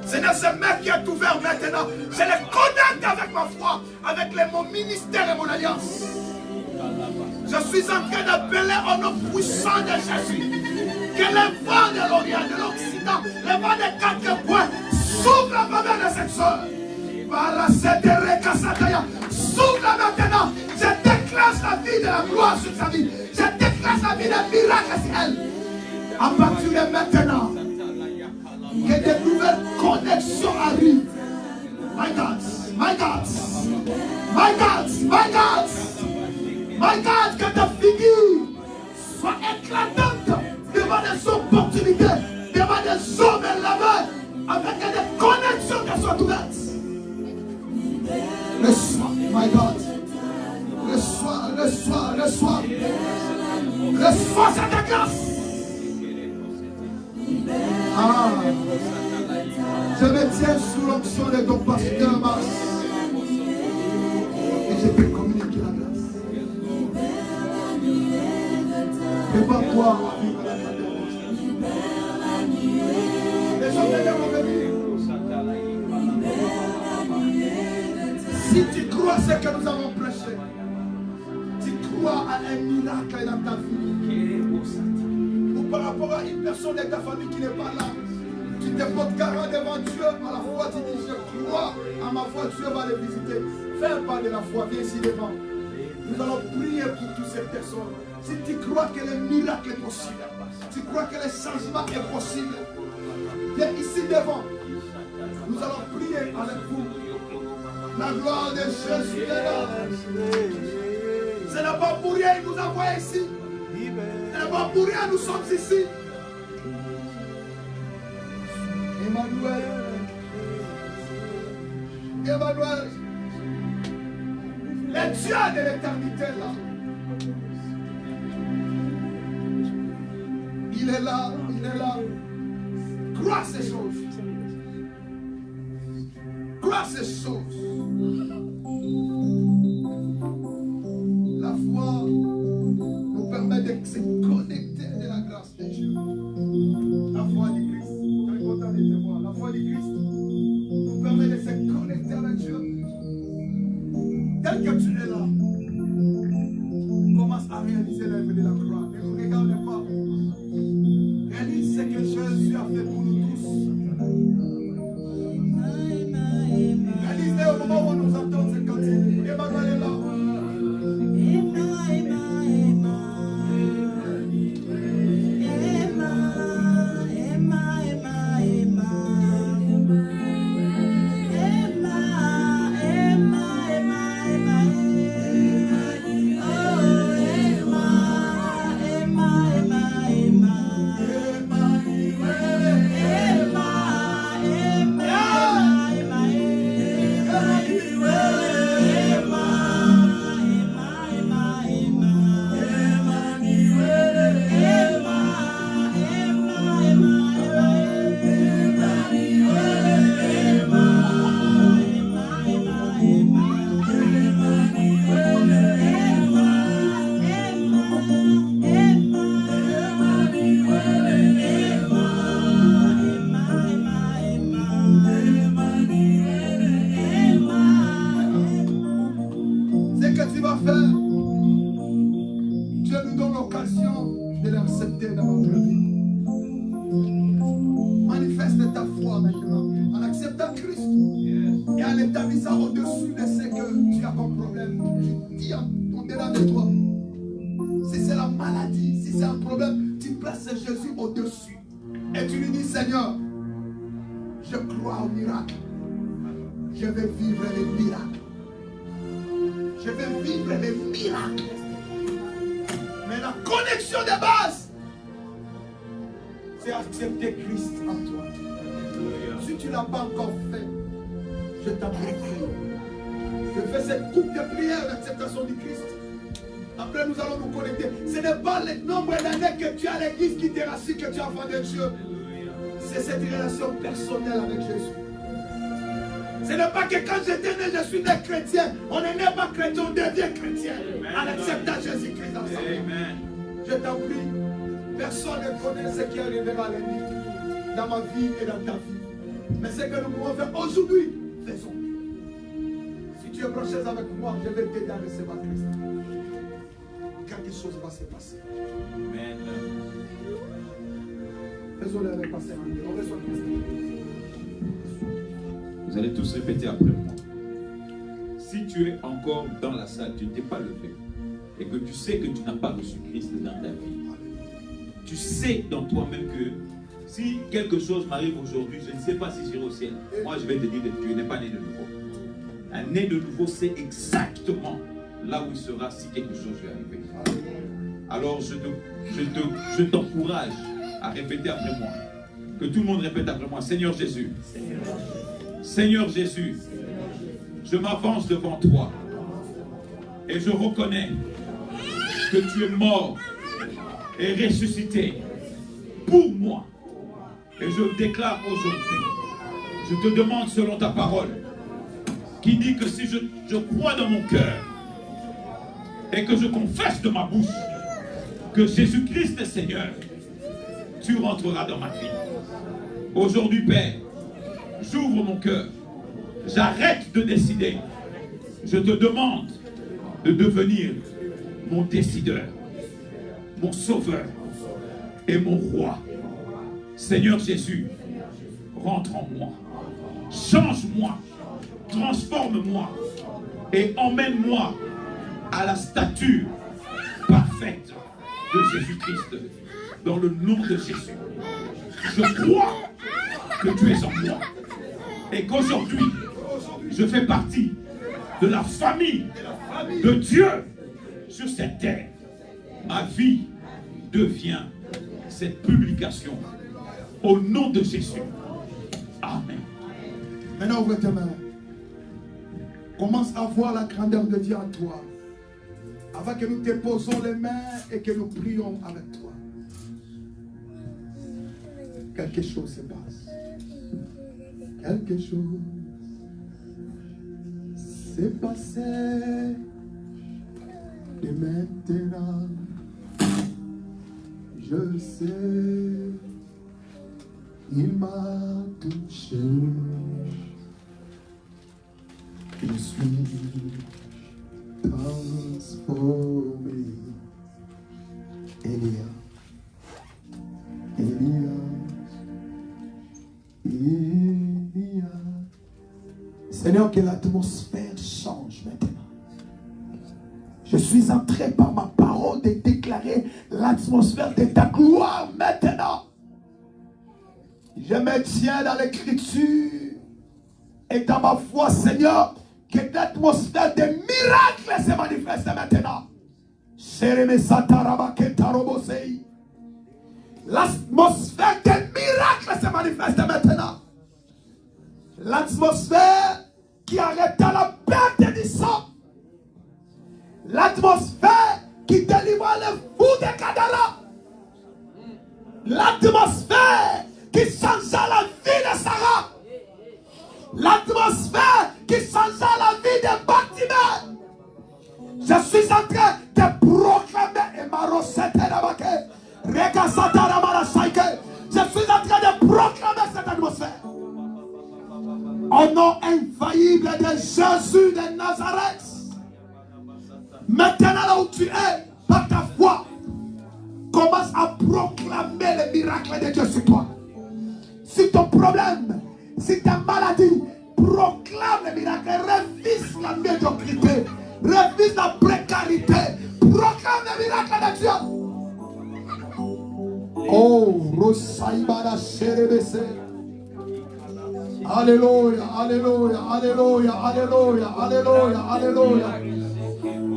Seigneur, ce mec qui est ouvert maintenant, je le connecte avec ma foi, avec mon ministère et mon alliance. Je suis en train d'appeler au nom puissant de Jésus que le vent de l'Orient, de l'Occident, le vent des quatre points, s'ouvre en faveur de cette soeur. S'ouvre maintenant. Je déclenche la vie de la gloire sur sa vie. Je déclenche la vie des miracles sur elle. À partir de maintenant, que de nouvelles connexions arrivent. My God, my God, my God, my God, my God, que ta figure soit éclatante devant des opportunités, devant des hommes élevés, avec des connexions qui soient ouvertes. Reçois, my God, reçois, reçois, reçois, reçois cette grâce. Ah. Je me tiens sous l'onction de ton pasteur Mars. Et je peux communiquer la grâce. Prépare-toi à vivre la fraternité. Les gens vont venir. Si tu crois ce que nous avons prêché, tu crois à un miracle dans ta vie, ou par rapport à une personne de ta famille qui n'est pas là, tu te portes garant devant Dieu, à la foi tu dis je crois à ma foi, Dieu va les visiter. Fais un pas de la foi, viens ici devant. Nous allons prier pour toutes ces personnes. Si tu crois que le miracle est possible, tu crois que le changement est possible, viens ici devant. Nous allons prier avec vous. La gloire de Jésus est là. Ce n'est pas pour rien, il nous envoie ici. Ce n'est pas pour rien, nous sommes ici. Emmanuel. Emmanuel. Le Dieu de l'éternité là. Il est là, il est là. Crois ces choses. Crois ces choses. La foi nous permet de se connecter de la grâce de Dieu. La foi du Christ. Très content de te voir. La foi du Christ nous permet de se connecter avec Dieu. Tel que tu es là, commence à réaliser l'œuvre de la croix. Ne nous regarde pas. Réalise ce que Jésus a fait pour nous tous. Réalisez au moment où nous entendons cette cantique. Emmanuel est là. Je vais vivre les miracles. Je vais vivre les miracles. Mais la connexion de base, c'est accepter Christ en toi. Si tu ne l'as pas encore fait, je t'en prie. Je fais cette coupe de prière d'acceptation du Christ. Après, nous allons nous connecter. Ce n'est pas le nombre d'années que tu as à l'église qui te rassure que tu es enfant de Dieu. C'est cette relation personnelle avec Jésus. Ce n'est pas que quand j'étais né, je suis né chrétien. On n'est pas chrétien, on devient chrétien. En acceptant Jésus-Christ dans sa vie. Je t'en prie, personne ne connaît ce qui arrivera lundi dans ma vie et dans ta vie. Mais ce que nous pouvons faire aujourd'hui, faisons. Si tu es branché avec moi, je vais t'aider à recevoir Christ. Quelque chose va se passer. Amen. Faisons-le avec passer. On reçoit Christ. Vous allez tous répéter après moi. Si tu es encore dans la salle, tu ne t'es pas levé et que tu sais que tu n'as pas reçu Christ dans ta vie, tu sais dans toi-même que si quelque chose m'arrive aujourd'hui, je ne sais pas si j'irai au ciel. Moi, je vais te dire que tu n'es pas né de nouveau. Un né de nouveau, c'est exactement là où il sera si quelque chose lui arrive. Alors, je t'encourage à répéter après moi. Que tout le monde répète après moi. Seigneur Jésus. Seigneur Jésus, je m'avance devant toi et je reconnais que tu es mort et ressuscité pour moi. Et je déclare aujourd'hui, je te demande selon ta parole, qui dit que si je crois dans mon cœur et que je confesse de ma bouche que Jésus-Christ est Seigneur, tu rentreras dans ma vie. Aujourd'hui, Père, j'ouvre mon cœur. J'arrête de décider. Je te demande de devenir mon décideur, mon sauveur et mon roi. Seigneur Jésus, rentre en moi. Change-moi, transforme-moi et emmène-moi à la stature parfaite de Jésus-Christ. Dans le nom de Jésus. Je crois que tu es en moi. Et qu'aujourd'hui, je fais partie de la famille de Dieu sur cette terre. Ma vie devient cette publication. Au nom de Jésus. Amen. Maintenant, ouvre tes mains. Commence à voir la grandeur de Dieu en toi. Avant que nous te posons les mains et que nous prions avec toi. Quelque chose se passe. Quelque chose s'est passé. Et maintenant, je sais, il m'a touché. Je suis transformé. Elia. Seigneur, que l'atmosphère change maintenant. Je suis en train par ma parole de déclarer l'atmosphère de ta gloire maintenant. Je me tiens dans l'écriture et dans ma foi, Seigneur, que l'atmosphère de miracles se manifeste maintenant. L'atmosphère de miracles se manifeste maintenant. L'atmosphère qui arrêta la perte du sang. L'atmosphère qui délivra le fou de Gadara. L'atmosphère qui changea la vie de Sarah. L'atmosphère qui changea la vie de Bartimée. Je suis en train de proclamer je suis en train de proclamer cette atmosphère. Au nom infaillible de Jésus de Nazareth. Maintenant là où tu es, par ta foi, commence à proclamer les miracles de Dieu sur toi. Si ton problème, si ta maladie, proclame les miracles, refuse la médiocrité, refuse la précarité, proclame les miracles de Dieu. Oh, Rosaïbada Sherebese. Alléluia, alléluia, alléluia, alléluia, alléluia, alléluia.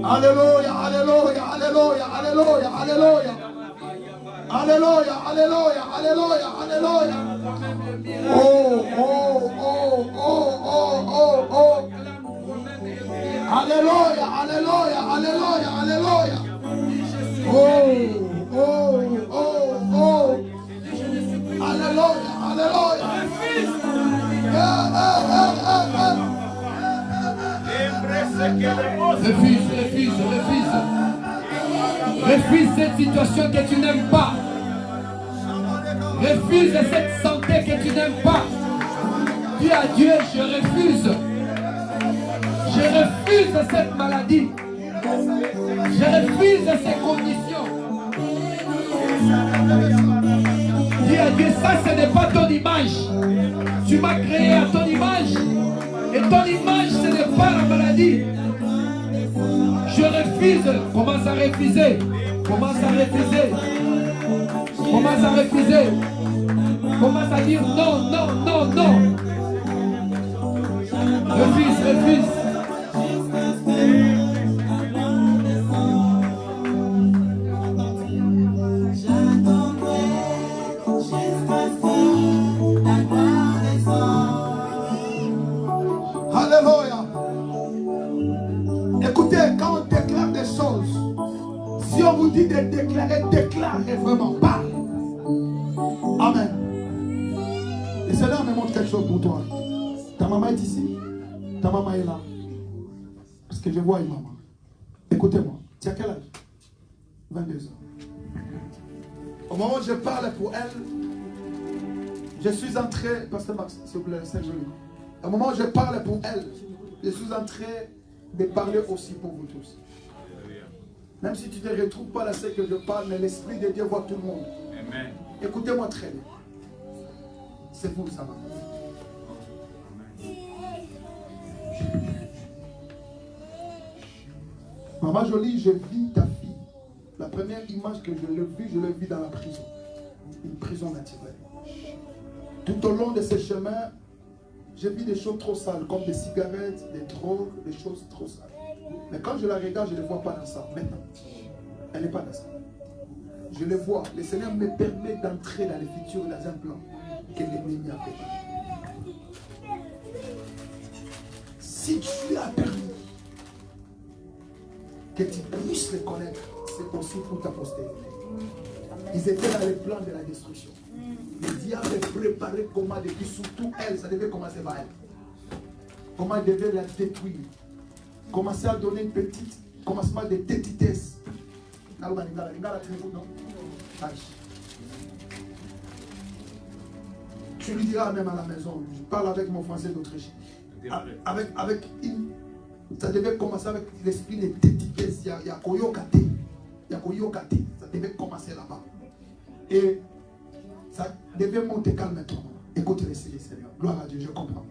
Alléluia, alléluia, alléluia, alléluia, alléluia. Alléluia, alléluia, alléluia, alléluia. Oh, oh, oh, oh, oh, oh, oh. Alléluia, alléluia, alléluia, alléluia. Oh, oh, oh, oh. Alléluia, alléluia. Refuse cette situation que tu n'aimes pas. Refuse cette santé que tu n'aimes pas. Dis à Dieu, je refuse. Je refuse cette maladie. Je refuse ces conditions. Dis à Dieu, ça ce n'est pas ton image. Tu m'as créé à ton image. Et ton image ce n'est pas la maladie. Je refuse. Commence à refuser. Commence à refuser. Commence à refuser. Commence à dire non, non, non, non. Refuse, refuse. Alléluia. Écoutez, quand on déclare des choses, si on vous dit de déclarer, déclarez vraiment. Parle. Amen. chose pour toi. Ta maman est ici. Ta maman est là. Parce que je vois une maman. Écoutez-moi. Tu as quel âge? 22 ans. Au moment où je parle pour elle, je suis entré, Pasteur Max, s'il vous plaît, c'est joli. Au moment où je parle pour elle, je suis en train de parler aussi pour vous tous. Même si tu ne retrouves pas la scène que je parle, mais l'Esprit de Dieu voit tout le monde. Amen. Écoutez-moi très bien. C'est vous, ça va. Maman Jolie, je vis ta fille. La première image que je l'ai vue dans la prison. Une prison naturelle. Tout au long de ce chemin, j'ai vu des choses trop sales, comme des cigarettes, des drogues, des choses trop sales. Mais quand je la regarde, je ne les vois pas dans ça. Maintenant, elle n'est pas dans ça. Je le vois. Le Seigneur me permet d'entrer dans les futurs, dans un plan que l'ennemi a préparé. Si tu as permis que tu puisses les connaître, c'est aussi pour ta postérité. Ils étaient dans les plans de la destruction. Le diable préparait comment, depuis surtout elle, ça devait commencer par elle. Comment il devait la détruire. Commencer à donner une petite commencement de tétitesse. Tu lui diras même à la maison, je parle avec mon français d'Autriche. Avec une, ça devait commencer avec l'esprit de tétitesse. Il y a koyokate. Il y a koyokate. Ça devait commencer là-bas. Et ça devait monter calmement. Écoutez le Seigneur. Gloire à Dieu, je comprends.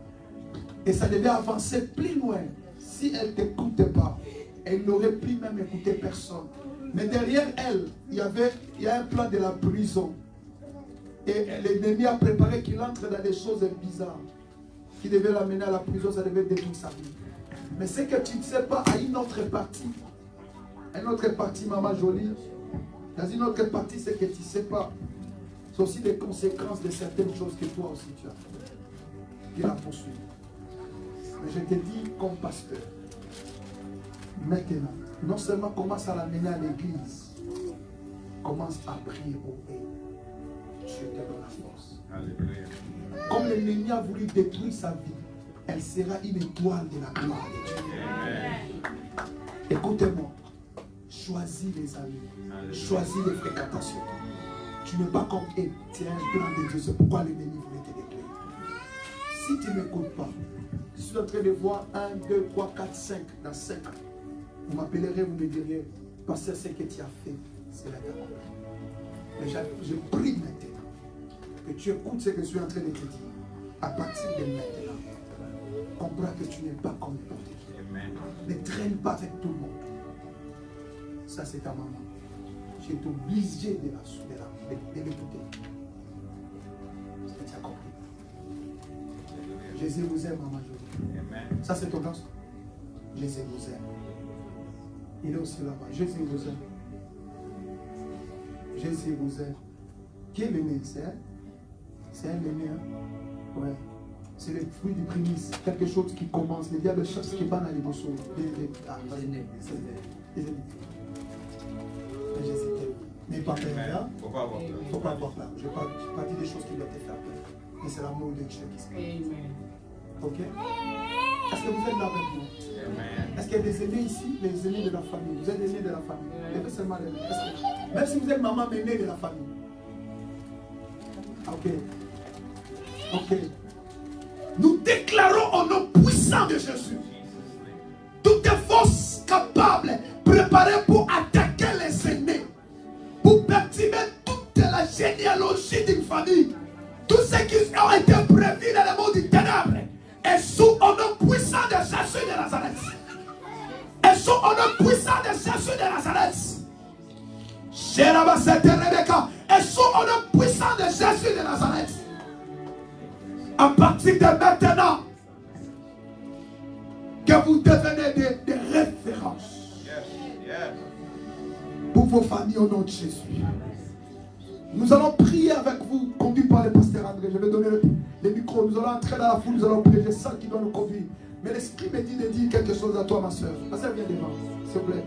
Et ça devait avancer plus loin. Si elle ne t'écoutait pas, elle n'aurait plus même écouté personne. Mais derrière elle, il y a un plan de la prison. Et l'ennemi a préparé qu'il entre dans des choses bizarres. Qui devait l'amener à la prison, ça devait détruire sa vie. Mais c'est que tu ne sais pas, à une autre partie. Une autre partie, maman jolie. Dans une autre partie, c'est que tu ne sais pas. C'est aussi des conséquences de certaines choses que toi aussi tu as fait. Qui la poursuivent. Mais je te dis comme pasteur, maintenant, non seulement commence à l'amener à l'église, commence à prier pour elle. Je te donne la force. Alléluia. Comme l'ennemi a voulu détruire sa vie, elle sera une étoile de la gloire de Dieu. Écoutez-moi, choisis les amis, choisis les fréquentations. Tu n'es pas comme elle, c'est un plan de Dieu, c'est pourquoi l'ennemi voulait te détruire. Si tu ne m'écoutes pas, je suis en train de voir 1, 2, 3, 4, 5 dans 5 ans. Vous m'appellerez, vous me direz, parce que ce que tu as fait, c'est la accompli. Mais je prie maintenant que tu écoutes ce que je suis en train de te dire. À partir de maintenant, comprends que tu n'es pas comme n'importe qui. Ne traîne pas avec tout le monde. Ça, c'est ta maman. Tu es obligé de l'écouter. C'est ce que tu as compris. Jésus vous aime, maman. Ça, c'est ton garçon. Jésus vous aime. Il est aussi là-bas. Jésus vous aime. Jésus vous aime. Qui est l'aîné? C'est un aîné. Hein? Ouais. C'est le fruit du prémisse. Quelque chose qui commence. Les diables cherchent qui va dans les bossos. Les aînés. Jésus t'aime. Mais pas peur. Il ne faut pas avoir peur. Je n'ai pas dit des choses qui doivent te faire peur. Mais c'est l'amour de Dieu qui se passe. Ok? Est-ce que vous êtes là avec nous? Est-ce qu'il y a des aînés ici? Les aînés de la famille. Vous êtes aînés de la famille. Levez seulement les mains. Même si vous êtes maman, mais aînée de la famille. Ok. Ok. Nous déclarons au nom puissant de Jésus toutes les forces capables, préparées pour attaquer les aînés, pour perturber toute la généalogie d'une famille. Tous ceux qui ont été prévenus dans le monde du ténèbre. Et sous au nom puissant de Jésus de Nazareth. Et sous au nom puissant de Jésus de Nazareth. Et sous au nom puissant de Jésus de Nazareth. À partir de maintenant, que vous devenez des références pour vos familles au nom de Jésus. Nous allons prier avec vous, conduit par le pasteur André. Je vais donner le micro. Nous allons entrer dans la foule, nous allons prier. C'est ça qui doit nous conduire. Mais l'Esprit me dit de dire quelque chose à toi, ma soeur. Ma soeur, viens devant, s'il vous plaît.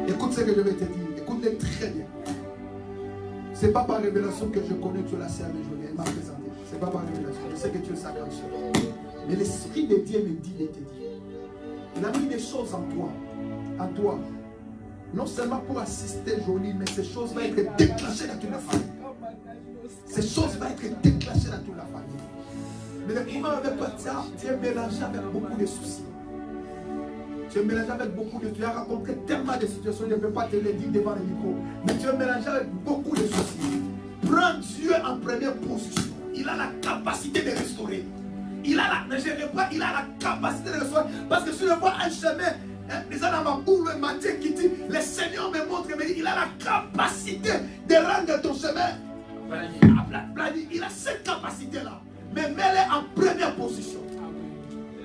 Écoute ce que je vais te dire. Écoute-le très bien. Ce n'est pas par révélation que je connais que tu es la sœur de Jolie. Elle m'a présenté. Ce n'est pas par révélation. Je sais que tu es sa grande sœur. Mais l'Esprit de Dieu me dit de te dire. Il a mis des choses en toi. En toi. Non seulement pour assister Jolie, mais ces choses vont être déclenchées dans toute la famille. Ces choses vont être déclenchées dans toute la famille. Mais le problème avec toi, tu es mélangé avec beaucoup de soucis. Tu es mélangé avec beaucoup de... Tu as rencontré tellement de situations, je ne peux pas te le dire devant le micro. Mais tu es mélangé avec beaucoup de soucis. Prends Dieu en première position. Il a la capacité de restaurer. Il a la capacité de restaurer. Parce que si je vois un chemin, les gens dans ma boule, le matin qui dit, le Seigneur me montre, me dit, il a la capacité de rendre ton chemin. Il a cette capacité-là. Mais mets-le en première position.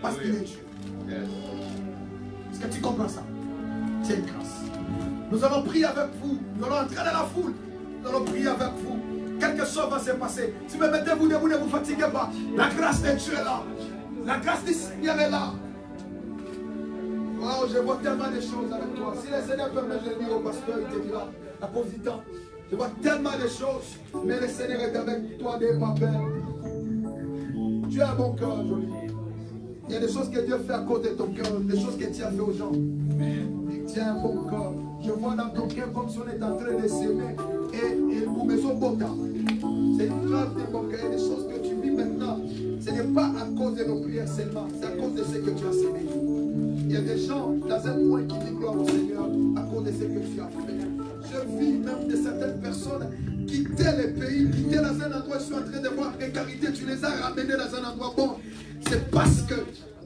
Parce qu'il est Dieu. Est-ce que tu comprends ça? C'est une grâce. Nous allons prier avec vous. Nous allons entrer dans la foule. Nous allons prier avec vous. Quelque chose va se passer. Si vous mettez-vous debout, ne vous fatiguez pas. La grâce de Dieu est là. La grâce du Seigneur est là. Wow, je vois tellement de choses avec toi. Si le Seigneur permet, je le dis au pasteur, il te dira à cause du temps. Je vois tellement de choses. Mais le Seigneur est avec toi, n'est pas peur. Tu as un bon cœur, Jolie. Il y a des choses que Dieu fait à cause de ton cœur, des choses que tu as fait aux gens. Tu as un bon cœur. Je vois dans ton cœur comme si on est en train de s'aimer et pour maison bota. C'est une grâce de bon cœur. Il y a des choses que tu vis maintenant. Ce n'est pas à cause de nos prières seulement, c'est à cause de ce que tu as semé. Il y a des gens dans un point qui disent gloire au Seigneur à cause de ce que tu as fait. Je vis même de certaines personnes quitter le pays, quitter dans un endroit, je suis en train de voir précarité, tu les as ramenés dans un endroit bon. C'est parce que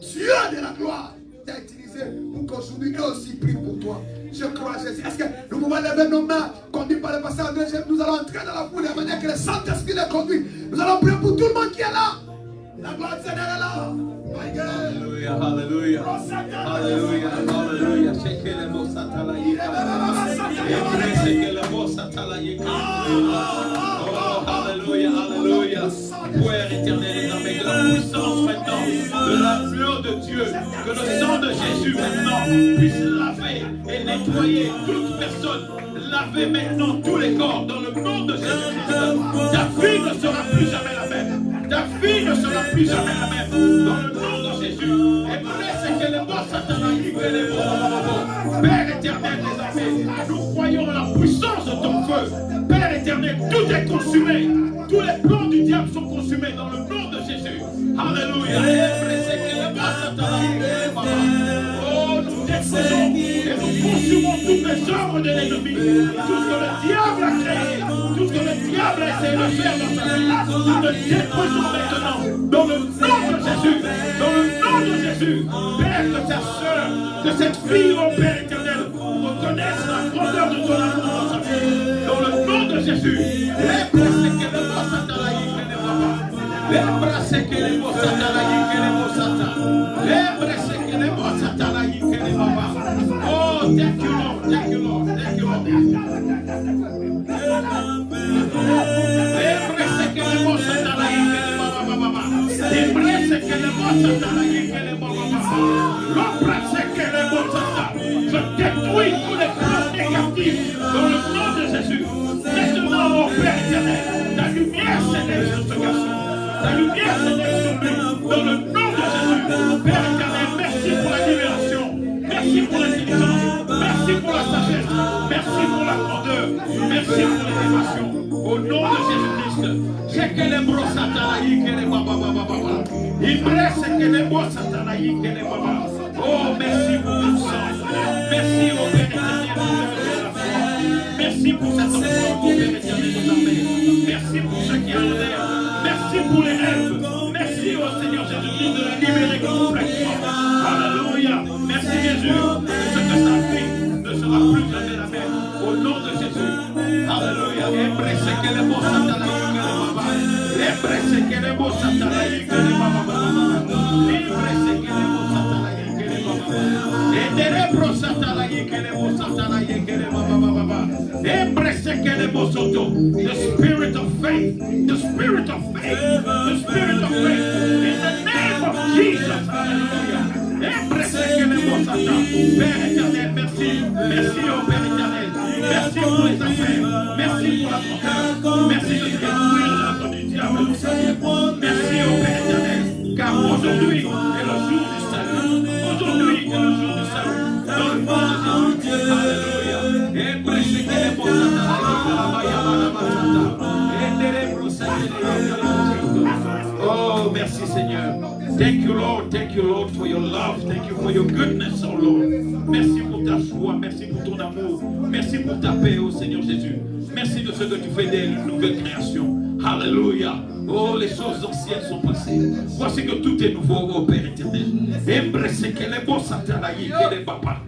Dieu de la gloire t'a utilisé pour qu'aujourd'hui eux aussi prient pour toi. Je crois à Jésus. Est-ce que nous pouvons lever nos mains, conduits par le pasteur André? Nous allons entrer dans la foule de la manière que le Saint-Esprit les conduit. Nous allons prier pour tout le monde qui est là. La gloire du Seigneur est là. Alléluia, alléluia. Alléluia, alléluia. Shekele mo satalaye. Shekele mo satalaye. Oh, alléluia, alléluia. Père éternel, avec la puissance maintenant de l'amour de Dieu, que le sang de Jésus maintenant puisse laver et nettoyer toute personne. Laver maintenant tous les corps dans le nom de Jésus-Christ. Ta vie ne sera plus jamais la même. Ta vie ne sera plus jamais la même. Dans le nom de Jésus. Et presse que les mots satanaïques, que les mots. Père éternel des armées, nous croyons en la puissance de ton feu. Père éternel, tout est consumé. Tous les plans du diable sont consumés dans le nom de Jésus. Alléluia. Oh, nous détruisons et nous consumons toutes les œuvres de l'ennemi. Tout ce que le diable a créé, tout ce que le diable a essayé de faire dans sa vie, nous le détruisons maintenant dans le nom de Jésus. Dans le nom de Jésus. Père, que ta soeur, que cette fille, oh Père éternel, reconnaisse la grandeur de ton amour dans sa vie. Dans le nom de Jésus. Les brasses que les mots satanaïques et les mots satan. Les brasses que les mots satanaïques et les mots. Oh, thank you, Lord, thank you, Lord, thank you, Lord. Les brasses que les mots satanaïques et les mots. Les brasses que les mots satanaïques et les mots. Les brasses que les mots satan. Je détruis tous les plans négatifs dans le nom de Jésus. Maintenant, mon Père éternel, ta lumière s'élève sur ce garçon. La lumière s'élève sur lui dans le nom de Jésus. Père éternel, merci pour la libération. Merci pour l'intelligence. Merci pour la sagesse. Merci pour la grandeur. Merci pour l'élévation. Au nom de Jésus-Christ. C'est que les bros satanaïques et les baba. Il presse que les bros satanaïques et les baba. Oh, merci pour tout ça. Merci au Père éternel pour la foi. Merci pour cette enfant, au Père éternel des armées. Merci pour ceux qui en l'air. Merci pour les rêves. Merci au Seigneur Jésus-Christ de la libérer complètement. Alléluia. Merci Jésus. Et ce que sa vie ne sera plus jamais la même. Au nom de Jésus. Alléluia. Et presse que les mots satanaïques que les baba. Et presse que les mots satanaïques que les baba. Et presse que les mots satanaïques que les baba. Et des bros satanaïques que les mots satanaïques que les baba. Et presse que les mots soto. The spirit of faith. The spirit of faith. The spirit of faith. In the name of Jesus. Hallelujah. Et presse que les mots satan. Père éternel, merci. Merci au Père éternel. Merci pour les affaires. Merci pour la grandeur. merci Seigneur. Thank you Lord for your love. Thank you for your goodness, oh Lord. Merci pour ta joie, merci pour ton amour. Merci pour ta paix, oh Seigneur Jésus. Merci de ce que tu fais des nouvelles créations. Alléluia. Oh, les choses anciennes sont passées. Voici que tout est nouveau, oh Père éternel. Embrasse que les beaux satanaïs, que les papas.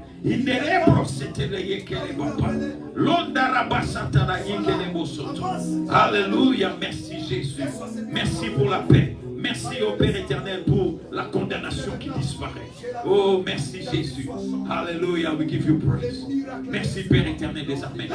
Alléluia, merci Jésus. Merci pour la paix. Merci au Père éternel pour la condamnation qui disparaît. Oh, merci Jésus. Alléluia, we give you praise. Merci Père éternel des armées.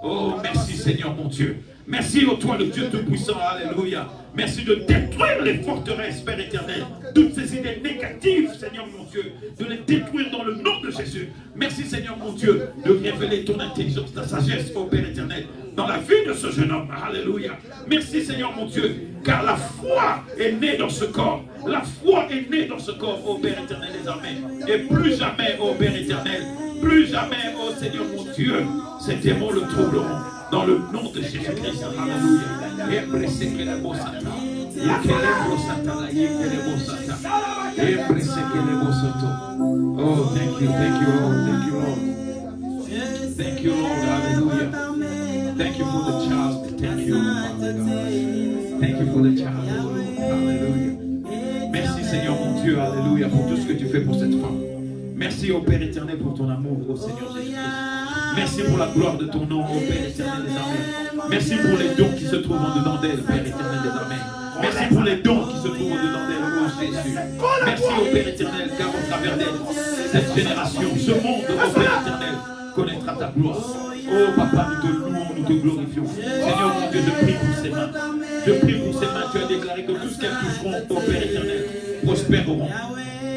Oh, merci Seigneur mon Dieu. Merci au toi le Dieu Tout-Puissant. Alléluia. Merci de détruire les forteresses, Père éternel. Toutes ces idées négatives, Seigneur mon Dieu, de les détruire dans le nom de Jésus. Merci Seigneur mon Dieu de révéler ton intelligence, ta sagesse, ô Père éternel, dans la vie de ce jeune homme. Alléluia. Merci Seigneur mon Dieu, car la foi est née dans ce corps. La foi est née dans ce corps, ô Père éternel des armées. Et plus jamais, ô Père éternel, plus jamais, ô Seigneur mon Dieu, ces démons le troubleront. Dans le nom de Jésus-Christ, alléluia. Oh, thank you, Lord, thank you, Lord. Thank you, Lord, hallelujah. Thank you for the child, thank you, Father God. Thank you for the child, hallelujah. Merci Seigneur mon Dieu, alléluia, pour tout ce que tu fais pour cette femme. Merci au Père éternel pour ton amour, au Seigneur Jésus-Christ. Merci pour la gloire de ton nom, ô Père éternel des armées. Merci pour les dons qui se trouvent en dedans d'elle, Père éternel des armées. Merci pour les dons qui se trouvent en dedans d'elle, ô Jésus. Merci au Père éternel, car au travers d'elle, cette génération, ce monde, ô Père éternel, connaîtra ta gloire. Oh Papa, nous te louons, nous te glorifions. Seigneur mon Dieu, je prie pour ses mains. Je prie pour ses mains. Tu as déclaré que tout ce qu'elles toucheront, ô Père éternel, prospéreront.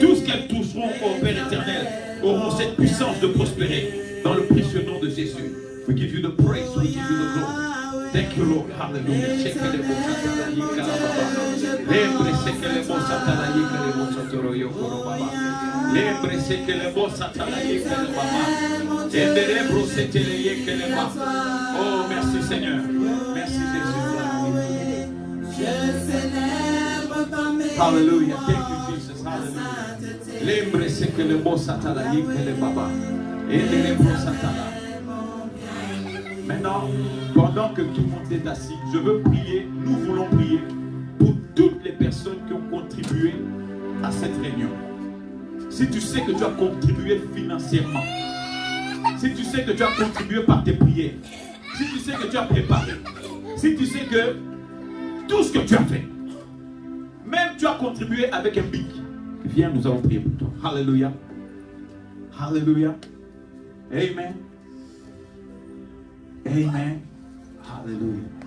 Tout ce qu'elles toucheront, ô Père éternel, auront cette puissance de prospérer. Dans le précieux nom de Jésus. We give you the praise, we give you the glory. Thank you, Lord. Hallelujah. Oh, merci Seigneur. Merci Jésus. Hallelujah. Thank you, Jesus. Hallelujah. Maintenant, pendant que tout le monde est assis, je veux prier, nous voulons prier pour toutes les personnes qui ont contribué à cette réunion. Si tu sais que tu as contribué financièrement, si tu sais que tu as contribué par tes prières, si tu sais que tu as préparé, si tu sais que tout ce que tu as fait, même tu as contribué avec un bic, viens, nous allons prier pour toi. Alléluia. Alléluia. Amen. Amen. Hallelujah.